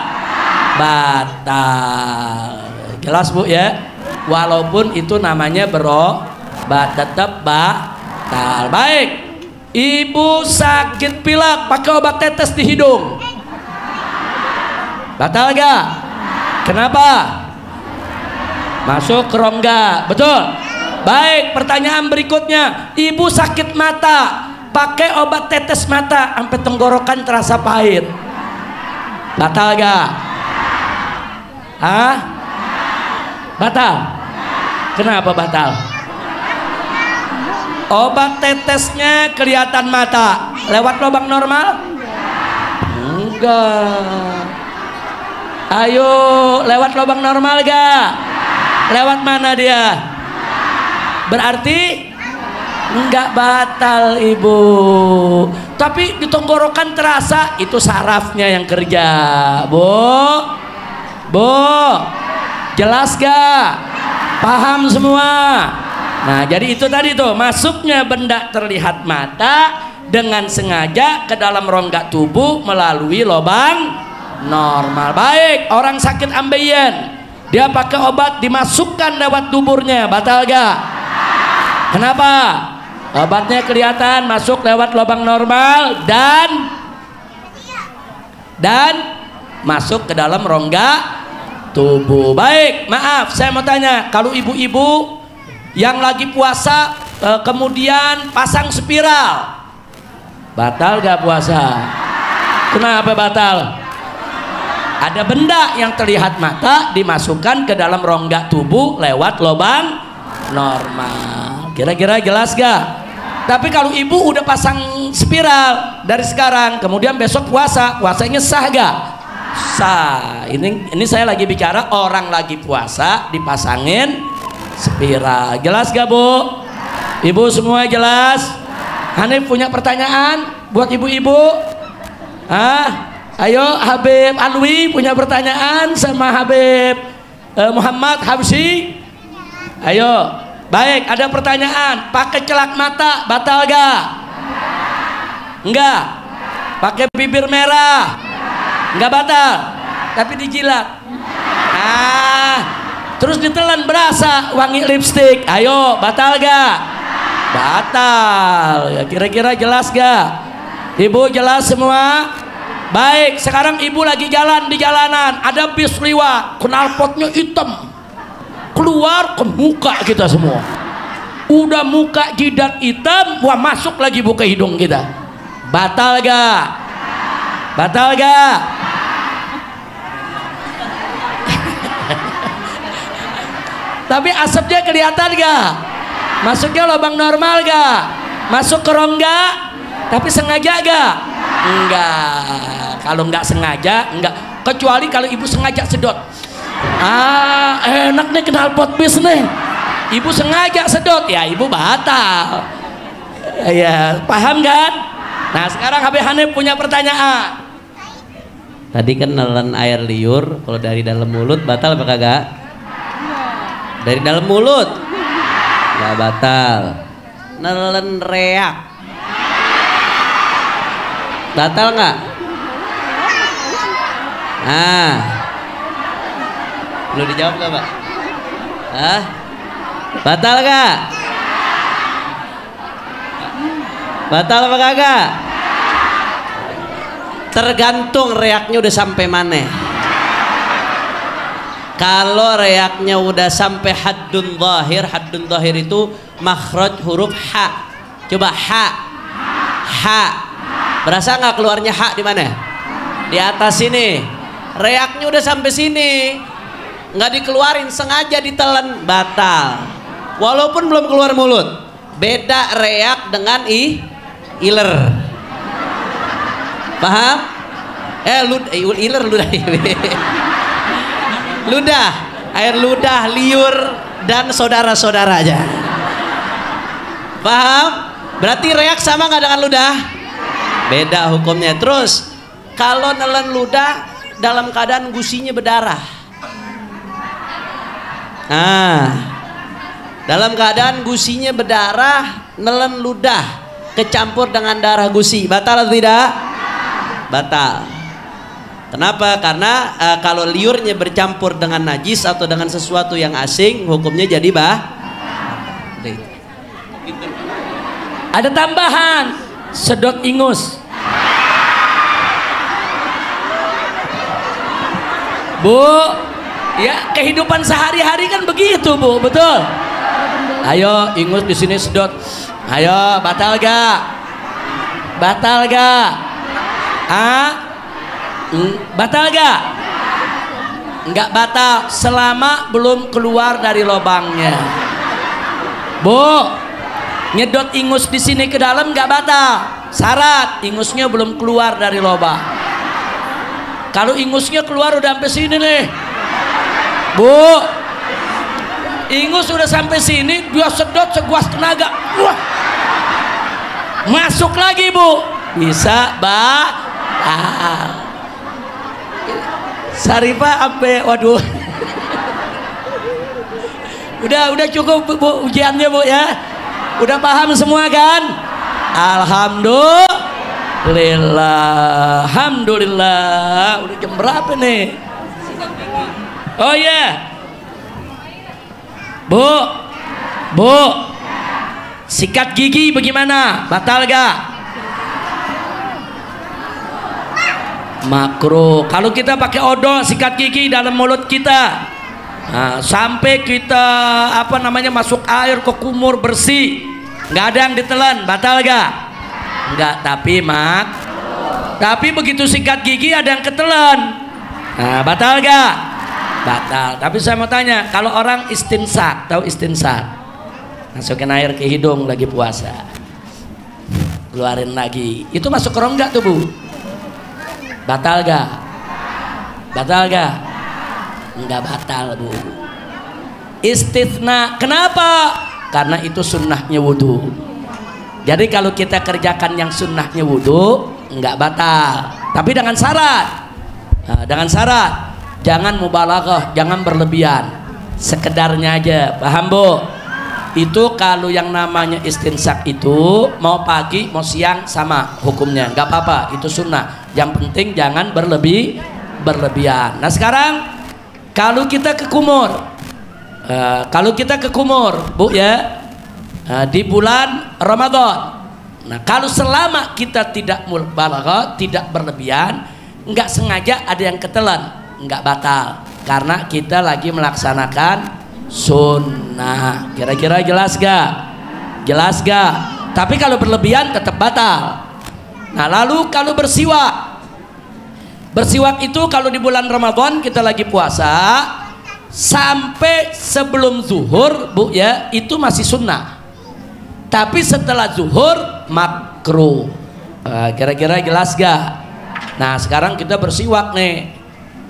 S1: Batal. Jelas Bu ya? Walaupun itu namanya berobat, tetap batal. Baik, ibu sakit pilek pakai obat tetes di hidung, batal gak? Kenapa? Masuk ke rongga, betul. Baik, pertanyaan berikutnya, ibu sakit mata pakai obat tetes mata sampai tenggorokan terasa pahit, batal gak? Batal. Kenapa batal? Obat tetesnya kelihatan mata lewat lubang normal? Enggak. Ayo, lewat lubang normal gak? Lewat mana dia? Berarti enggak batal ibu. Tapi di tenggorokan terasa, itu sarafnya yang kerja. Bu, jelas gak? Paham semua? Nah jadi itu tadi tuh, masuknya benda terlihat mata, dengan sengaja ke dalam rongga tubuh melalui lubang normal. Baik, orang sakit ambeien, dia pakai obat dimasukkan lewat tuburnya, batal gak? Kenapa? Obatnya kelihatan masuk lewat lubang normal dan masuk ke dalam rongga tubuh. Baik, maaf saya mau tanya, kalau ibu-ibu yang lagi puasa kemudian pasang spiral, batal gak puasa? Kenapa batal? Ada benda yang terlihat mata dimasukkan ke dalam rongga tubuh lewat lubang normal. Kira-kira jelas gak? Tapi kalau ibu udah pasang spiral dari sekarang, kemudian besok puasanya sah gak? Sah. Ini saya lagi bicara orang lagi puasa dipasangin spiral. Jelas gak Bu? Ibu semua jelas? Hanif punya pertanyaan buat ibu-ibu? Ayo Habib Alwi punya pertanyaan sama Habib Muhammad Habsyi. Ayo. Baik, ada pertanyaan. Pakai celak mata batal gak? Enggak. Pakai bibir merah enggak batal, tapi dijilat. Terus ditelan berasa wangi lipstik. Ayo, batal gak? Batal. Ya, kira-kira jelas gak? Ibu jelas semua? Baik, sekarang ibu lagi jalan di jalanan, ada bis lewat, knalpotnya hitam, keluar ke muka kita semua. Udah muka jidat hitam, wah masuk lagi buka hidung kita. Batal gak? Batal gak? Tapi asapnya kelihatan gak? Masuknya lubang normal gak? Masuk ke rongga, tapi sengaja gak? Enggak. Kalau enggak sengaja, enggak. Kecuali kalau ibu sengaja sedot. Enak nih knalpot bis nih. Ibu sengaja sedot, ya ibu batal. Ya, paham kan? Nah, sekarang Habib Hanif punya pertanyaan.
S2: Tadi kan nelen air liur, kalau dari dalam mulut batal apa kagak? Dari dalam mulut nggak batal. Nelen reak batal nggak? Belum dijawab nggak Pak? Batal nggak? Batal apa kagak? Tergantung reaknya udah sampai mana. Kalau reaknya udah sampai haddun zahir itu makhraj huruf ha. Coba ha. Berasa nggak keluarnya ha di mana? Di atas sini. Reaknya udah sampai sini, nggak dikeluarin, sengaja ditelan, batal. Walaupun belum keluar mulut. Beda reak dengan iler. Paham? Iler ludah, air ludah, liur dan saudara-saudara aja. Paham? Berarti reak sama nggak dengan ludah? Beda hukumnya. Terus kalau nelen ludah dalam keadaan gusinya berdarah, dalam keadaan gusinya berdarah, nelen ludah kecampur dengan darah gusi, batal atau tidak? Batal. Kenapa? Karena kalau liurnya bercampur dengan najis atau dengan sesuatu yang asing, hukumnya jadi
S1: Ada tambahan, sedot ingus. Bu, ya kehidupan sehari-hari kan begitu Bu, betul? Ayo ingus di sini sedot. Ayo, batal gak? Batal gak? Batal gak? Enggak batal selama belum keluar dari lubangnya. Bu, nyedot ingus di sini ke dalam enggak batal. Syarat ingusnya belum keluar dari lubang. Kalau ingusnya keluar udah sampai sini nih, Bu, ingus udah sampai sini, dia sedot sekuas tenaga, wah, masuk lagi Bu, bisa Sarifah apa? Waduh. Udah cukup Bu ujiannya Bu ya. Udah paham semua kan? Alhamdulillah. Alhamdulillah. Udah jam berapa nih? Oh ya yeah. Bu, sikat gigi bagaimana? Batal gak? Makruh. Kalau kita pakai odol sikat gigi dalam mulut kita, nah, sampai kita masuk air ke kumur bersih, nggak ada yang ditelan, batal gak? Enggak, tapi begitu sikat gigi ada yang ketelan, nah, batal gak? Batal. Tapi saya mau tanya, kalau orang istinsak, tahu istinsak? Masukin air ke hidung lagi puasa, keluarin lagi, itu masuk ke rongga tuh Bu? Batal gak? Batal gak? Enggak batal Bu. Istitsna. Kenapa? Karena itu sunnahnya wudhu. Jadi kalau kita kerjakan yang sunnahnya wudhu enggak batal, tapi dengan syarat. Nah, dengan syarat jangan mubalaghah, jangan berlebihan, sekedarnya aja. Paham Bu? Itu kalau yang namanya istinsak itu mau pagi mau siang sama hukumnya, nggak apa-apa, itu sunnah. Yang penting jangan berlebihan. Nah sekarang kalau kita ke kumur, Bu ya, di bulan Ramadan. Nah kalau selama kita tidak mubalaghah, tidak berlebihan, nggak sengaja ada yang ketelan, nggak batal, karena kita lagi melaksanakan sunnah. Kira-kira jelas gak? Jelas gak? Tapi kalau berlebihan tetap batal. Nah lalu kalau bersiwak itu kalau di bulan Ramadan kita lagi puasa sampai sebelum zuhur Bu ya, itu masih sunnah. Tapi setelah zuhur makruh. Kira-kira jelas gak? Nah sekarang kita bersiwak nih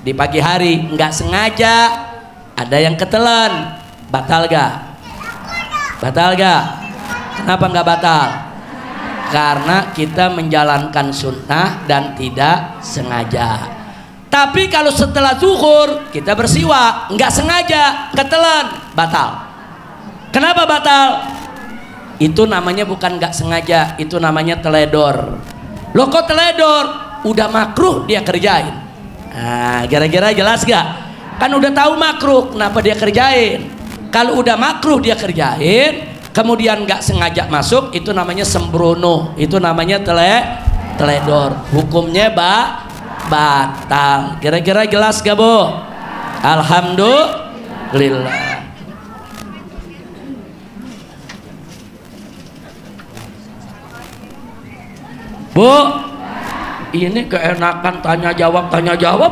S1: di pagi hari, nggak sengaja ada yang ketelan, batal gak? Batal gak? Kenapa nggak batal? Karena kita menjalankan sunnah dan tidak sengaja. Tapi kalau setelah zuhur kita bersiwak, nggak sengaja ketelan, batal. Kenapa batal? Itu namanya bukan nggak sengaja, itu namanya teledor. Loh kok teledor? Udah makruh dia kerjain. Nah, kira-kira jelas gak? Kan udah tahu makruh, kenapa dia kerjain? Kalau udah makruh dia kerjain, kemudian nggak sengaja masuk, itu namanya sembrono, itu namanya teledor. Hukumnya batal. Kira-kira jelas gak Bu? Alhamdulillah. Bu, ini keenakan tanya jawab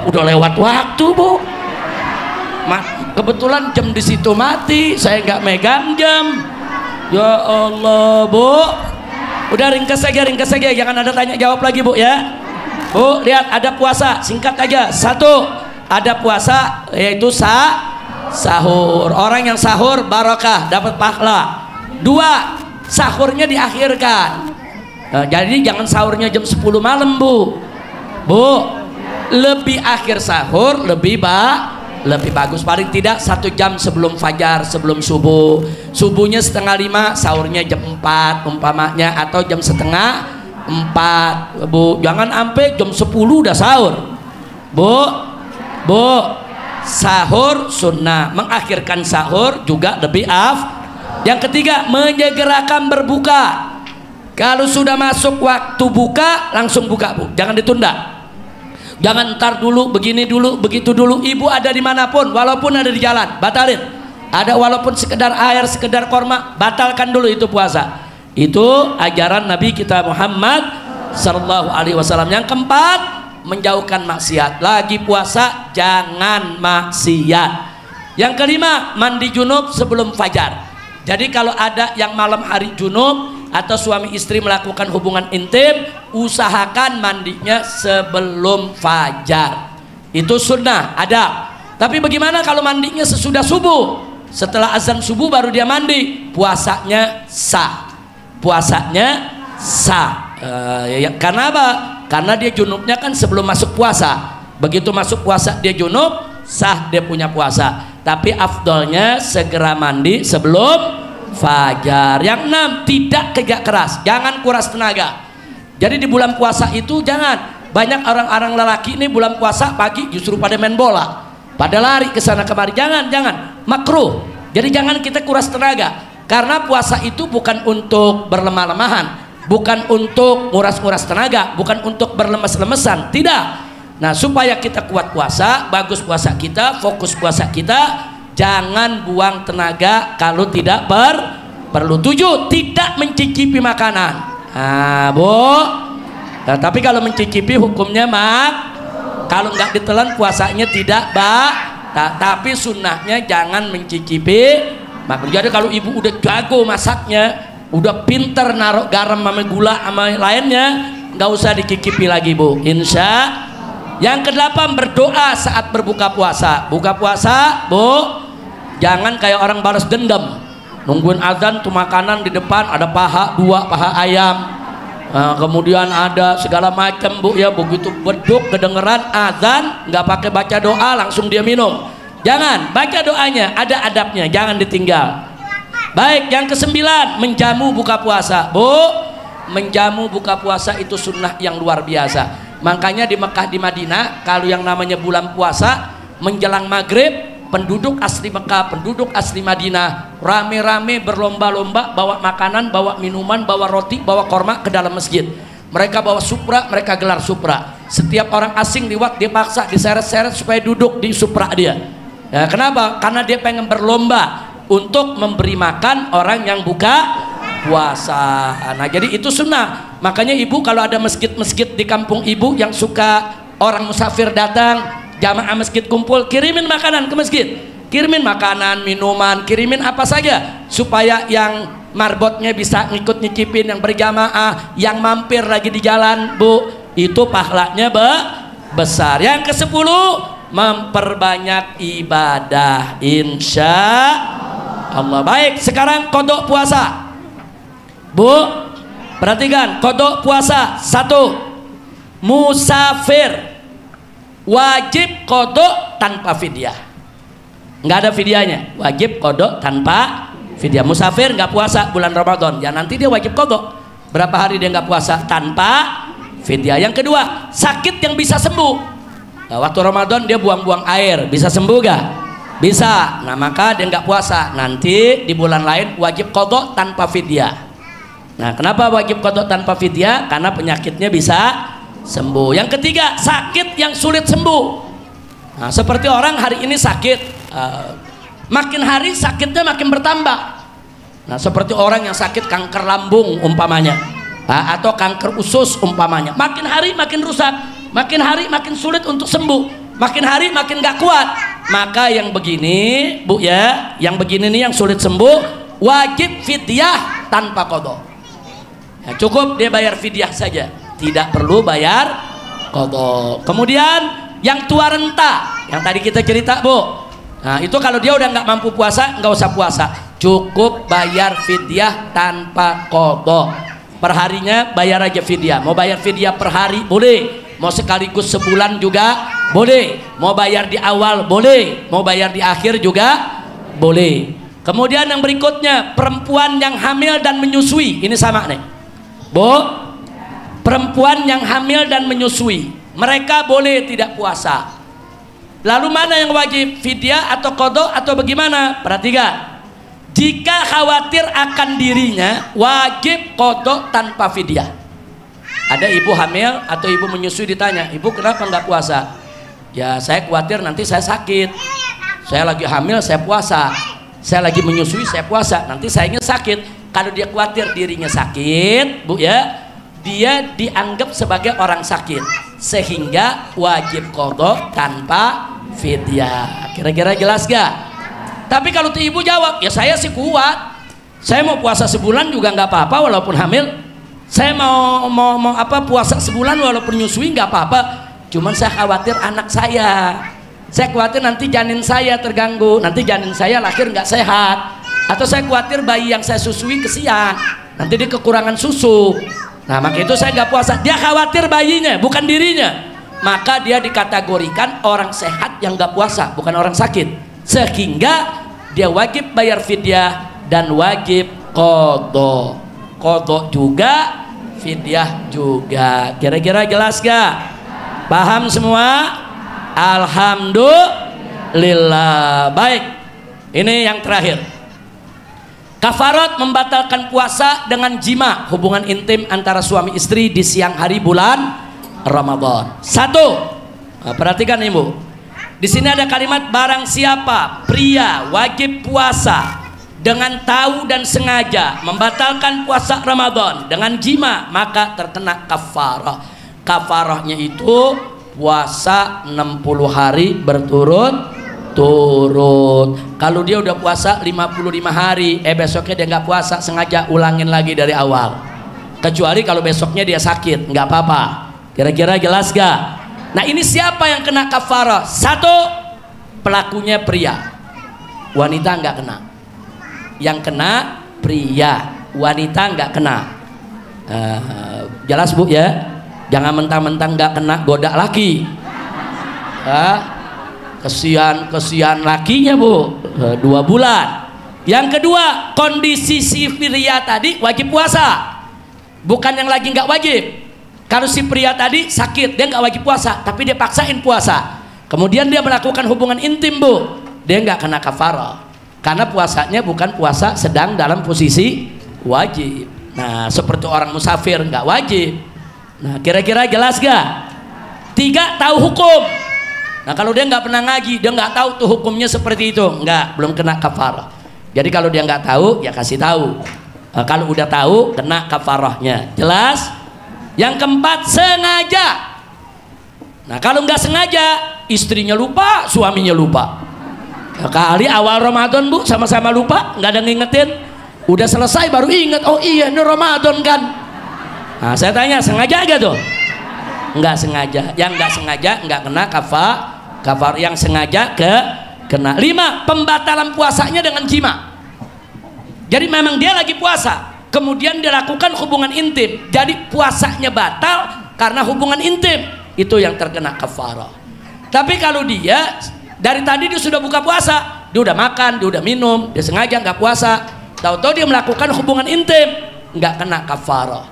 S1: udah lewat waktu Bu. Kebetulan jam di situ mati, saya nggak megang jam. Ya Allah Bu, udah ringkas saja, jangan ada tanya jawab lagi Bu ya. Bu lihat ada puasa, singkat aja. 1, ada puasa yaitu sahur. Orang yang sahur barokah, dapat pahala. 2, sahurnya diakhirkan. Nah, jadi jangan sahurnya jam 10 malam Bu. Lebih akhir sahur lebih bagus, paling tidak 1 jam sebelum fajar, sebelum subuh. Subuhnya 4:30, sahurnya jam 4 umpamanya, atau jam 3:30 Bu. Jangan sampai jam 10 udah sahur Bu. Sahur sunnah, mengakhirkan sahur juga lebih Yang ketiga, menyegerakan berbuka. Kalau sudah masuk waktu buka, langsung buka Bu, jangan ditunda. Jangan ntar dulu, begini dulu, begitu dulu. Ibu ada dimanapun, walaupun ada di jalan, batalin. Ada walaupun sekedar air, sekedar korma, batalkan dulu itu puasa. Itu ajaran Nabi kita Muhammad Sallallahu Alaihi Wasallam. Yang keempat, menjauhkan maksiat. Lagi puasa jangan maksiat. Yang kelima, mandi junub sebelum fajar. Jadi kalau ada yang malam hari junub atau suami istri melakukan hubungan intim, usahakan mandinya sebelum fajar. Itu sunnah, ada. Tapi bagaimana kalau mandinya sesudah subuh? Setelah azan subuh baru dia mandi, puasanya sah. Karena apa? Karena dia junubnya kan sebelum masuk puasa. Begitu masuk puasa dia junub, sah dia punya puasa. Tapi afdolnya segera mandi sebelum fajar. Yang 6, tidak kerja keras, jangan kuras tenaga. Jadi di bulan puasa itu jangan. Banyak orang-orang lelaki ini bulan puasa pagi justru pada main bola, pada lari ke sana kemari. Jangan, makruh. Jadi jangan kita kuras tenaga, karena puasa itu bukan untuk berlemah-lemahan, bukan untuk nguras-nguras tenaga, bukan untuk berlemes-lemesan, tidak. Nah, supaya kita kuat puasa, bagus puasa kita, fokus puasa kita, jangan buang tenaga kalau tidak perlu. 7, tidak mencicipi makanan. Nah, Bu. Nah, tapi kalau mencicipi hukumnya kalau nggak ditelan puasanya tidak tapi sunnahnya jangan mencicipi. Jadi kalau ibu udah jago masaknya, udah pinter naruh garam sama gula sama lainnya, nggak usah dicicipi lagi, Bu, insya. Yang ke-8, berdoa saat berbuka puasa. Buka puasa, Bu, jangan kayak orang balas dendam, nungguin azan tuh makanan di depan ada paha 2 paha ayam. Nah, kemudian ada segala macam, Bu, ya. Begitu beduk kedengeran azan, nggak pakai baca doa, langsung dia minum. Jangan, baca doanya, ada adabnya, jangan ditinggal. Baik, yang ke-9, menjamu buka puasa. Bu, menjamu buka puasa itu sunnah yang luar biasa. Makanya di Mekah, di Madinah, kalau yang namanya bulan puasa menjelang maghrib, penduduk asli Mekah, penduduk asli Madinah rame-rame berlomba-lomba bawa makanan, bawa minuman, bawa roti, bawa korma ke dalam masjid. Mereka bawa supra, mereka gelar supra. Setiap orang asing lewat dia paksa diseret-seret supaya duduk di supra dia. Ya, kenapa? Karena dia pengen berlomba untuk memberi makan orang yang buka puasa. Nah, jadi itu sunnah. Makanya ibu kalau ada masjid-masjid di kampung ibu yang suka orang musafir datang, jamaah masjid kumpul, kirimin makanan ke masjid, kirimin makanan, minuman, kirimin apa saja supaya yang marbotnya bisa ngikut nyicipin, yang berjamaah, yang mampir lagi di jalan, Bu, itu pahalanya besar. Yang ke-10, memperbanyak ibadah, insya Allah. Baik, sekarang kodok puasa, Bu, perhatikan kodok puasa. 1, musafir wajib kodok tanpa fidyah, nggak ada fidyahnya, wajib kodok tanpa fidyah. Musafir nggak puasa bulan Ramadan, ya nanti dia wajib kodok. Berapa hari dia nggak puasa tanpa fidyah. Yang kedua, sakit yang bisa sembuh. Nah, waktu Ramadan dia buang-buang air, bisa sembuh gak? Bisa. Nah, maka dia nggak puasa, nanti di bulan lain wajib kodok tanpa fidyah. Nah, kenapa wajib kodok tanpa fidyah? Karena penyakitnya bisa sembuh. Yang ketiga, sakit yang sulit sembuh. Nah, seperti orang hari ini sakit, makin hari sakitnya makin bertambah. Nah, seperti orang yang sakit kanker lambung umpamanya, atau kanker usus umpamanya, makin hari makin rusak, makin hari makin sulit untuk sembuh, makin hari makin gak kuat. Maka yang begini, Bu, ya, yang begini nih yang sulit sembuh, wajib fidyah tanpa qadha. Ya, cukup dia bayar fidyah saja, tidak perlu bayar qadha. Kemudian yang tua renta, yang tadi kita cerita, Bu, nah itu kalau dia udah nggak mampu puasa, nggak usah puasa, cukup bayar fidyah tanpa qadha. Perharinya bayar aja fidyah. Mau bayar fidyah per hari boleh, mau sekaligus sebulan juga boleh, mau bayar di awal boleh, mau bayar di akhir juga boleh. Kemudian yang berikutnya, perempuan yang hamil dan menyusui, ini sama nih, Bu, perempuan yang hamil dan menyusui, mereka boleh tidak puasa. Lalu mana yang wajib, fidyah atau qadha atau bagaimana? Perhatikan, jika khawatir akan dirinya wajib qadha tanpa fidyah. Ada ibu hamil atau ibu menyusui ditanya, ibu kenapa nggak puasa? Ya saya khawatir nanti saya sakit, saya lagi hamil saya puasa, saya lagi menyusui saya puasa, nanti sayanya sakit. Kalau dia khawatir dirinya sakit, Bu, ya, dia dianggap sebagai orang sakit sehingga wajib qadha tanpa fidyah. Kira-kira jelas gak? Tapi kalau tuh ibu jawab, ya saya sih kuat, saya mau puasa sebulan juga nggak apa-apa walaupun hamil, saya mau apa puasa sebulan walaupun nyusui nggak apa-apa, cuman saya khawatir anak saya khawatir nanti janin saya terganggu, nanti janin saya lahir nggak sehat, atau saya khawatir bayi yang saya susui kesian, nanti dia kekurangan susu. Nah maka itu saya nggak puasa. Dia khawatir bayinya, bukan dirinya, maka dia dikategorikan orang sehat yang nggak puasa, bukan orang sakit, sehingga dia wajib bayar fidyah dan wajib qadha. Qadha juga, fidyah juga. Kira-kira jelas gak? Paham semua? Alhamdulillah. Baik, ini yang terakhir. Kafarat membatalkan puasa dengan jima, hubungan intim antara suami istri di siang hari bulan Ramadan. Satu, nah, perhatikan ibu. Di sini ada kalimat barang siapa pria wajib puasa dengan tahu dan sengaja membatalkan puasa Ramadan dengan jima, maka terkena kafarah. Kafarahnya itu puasa 60 hari berturut-turut. Kalau dia udah puasa 55 hari, besoknya dia nggak puasa, sengaja ulangin lagi dari awal. Kecuali kalau besoknya dia sakit, nggak apa-apa. Kira-kira jelas gak? Nah, ini siapa yang kena kafarah? Satu, pelakunya pria, wanita nggak kena. Yang kena pria, wanita nggak kena. Jelas bu ya? Jangan mentang-mentang nggak kena goda laki. Kesian lakinya bu, 2 bulan. Yang kedua, kondisi si pria tadi wajib puasa, bukan yang lagi nggak wajib. Kalau si pria tadi sakit, dia nggak wajib puasa, tapi dia paksain puasa, kemudian dia melakukan hubungan intim bu, dia nggak kena kafarah, karena puasanya bukan puasa sedang dalam posisi wajib. Nah, seperti orang musafir nggak wajib. Nah, kira-kira jelas gak? 3, tahu hukum. Nah, kalau dia nggak pernah ngaji, dia nggak tahu tuh hukumnya seperti itu, belum kena kafarah. Jadi kalau dia nggak tahu, ya kasih tahu. Kalau udah tahu, kena kafarahnya. Jelas? Yang keempat, sengaja. Nah, kalau nggak sengaja, istrinya lupa, suaminya lupa. Kali awal Ramadan bu, sama-sama lupa, nggak ada ngingetin. Udah selesai baru inget, oh iya ini Ramadan kan. Nah, saya tanya, sengaja gak tuh? Nggak sengaja. Yang nggak sengaja nggak kena kafar. Yang sengaja kena. 5, pembatalan puasanya dengan jima. Jadi memang dia lagi puasa, kemudian dia lakukan hubungan intim, jadi puasanya batal karena hubungan intim, itu yang terkena kafarah. Tapi kalau dia dari tadi dia sudah buka puasa, dia udah makan, dia udah minum, dia sengaja nggak puasa, tahu-tahu dia melakukan hubungan intim, nggak kena kafarah.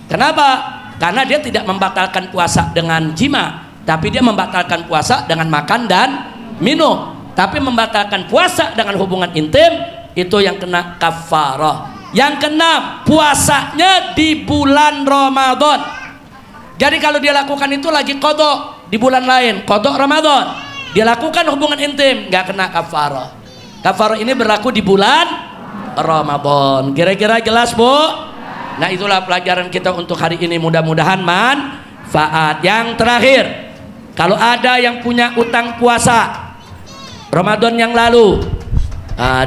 S1: Kenapa? Karena dia tidak membatalkan puasa dengan jima, tapi dia membatalkan puasa dengan makan dan minum. Tapi membatalkan puasa dengan hubungan intim, itu yang kena kafarah. Yang kena puasanya di bulan Ramadan. Jadi kalau dia lakukan itu lagi qadha di bulan lain, qadha Ramadan, dia lakukan hubungan intim, nggak kena kafarah. Kafarah ini berlaku di bulan Ramadan. Kira-kira jelas bu? Nah, itulah pelajaran kita untuk hari ini, mudah-mudahan manfaat. Yang terakhir, kalau ada yang punya utang puasa Ramadan yang lalu,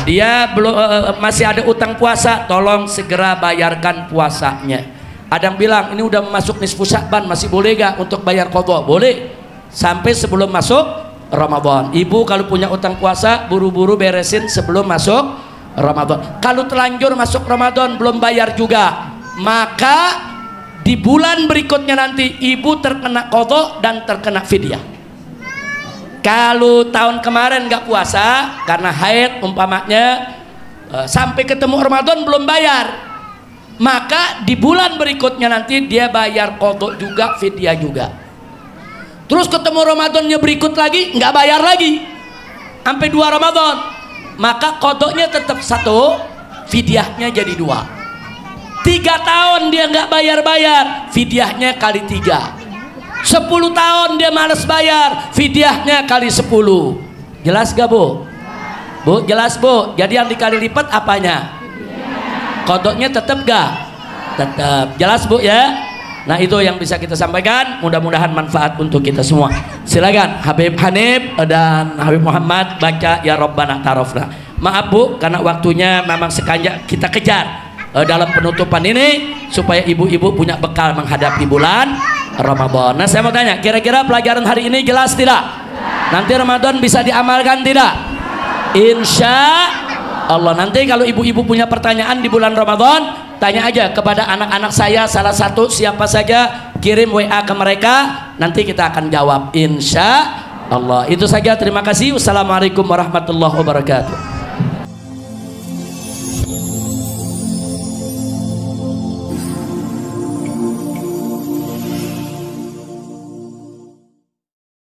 S1: dia belum masih ada utang puasa, tolong segera bayarkan puasanya. Ada yang bilang ini udah masuk nisfu Sya'ban, masih boleh gak untuk bayar qadha? Boleh, sampai sebelum masuk Ramadan. Ibu kalau punya utang puasa, buru-buru beresin sebelum masuk Ramadan. Kalau terlanjur masuk Ramadan belum bayar juga, maka di bulan berikutnya nanti ibu terkena qadha dan terkena fidyah. Kalau tahun kemarin nggak puasa karena haid umpamanya, sampai ketemu Ramadan belum bayar, maka di bulan berikutnya nanti dia bayar qadha juga, fidyah juga. Terus ketemu Ramadannya berikut lagi nggak bayar lagi sampai 2 Ramadan, maka qadhanya tetap 1, fidyahnya jadi 2. 3 tahun dia nggak bayar, fidyahnya kali 3. 10 tahun dia malas bayar, fidyahnya kali 10. Jelas gak bu? Bu, jelas bu? Jadi yang dikali lipat apanya? Qadhanya tetap gak? Tetap. Jelas bu ya? Nah, itu yang bisa kita sampaikan, mudah-mudahan manfaat untuk kita semua. Silakan Habib Hanif dan Habib Muhammad baca ya Rabbana Tarafna. Maaf bu, karena waktunya memang sengaja kita kejar dalam penutupan ini supaya ibu-ibu punya bekal menghadapi bulan Ramadan. Nah, saya mau tanya, kira-kira pelajaran hari ini jelas tidak? Nanti Ramadan bisa diamalkan tidak? Insya Allah. Nanti kalau ibu-ibu punya pertanyaan di bulan Ramadan, tanya aja kepada anak-anak saya salah satu siapa saja, kirim WA ke mereka, nanti kita akan jawab insya Allah. Itu saja, terima kasih. Wassalamualaikum warahmatullahi wabarakatuh.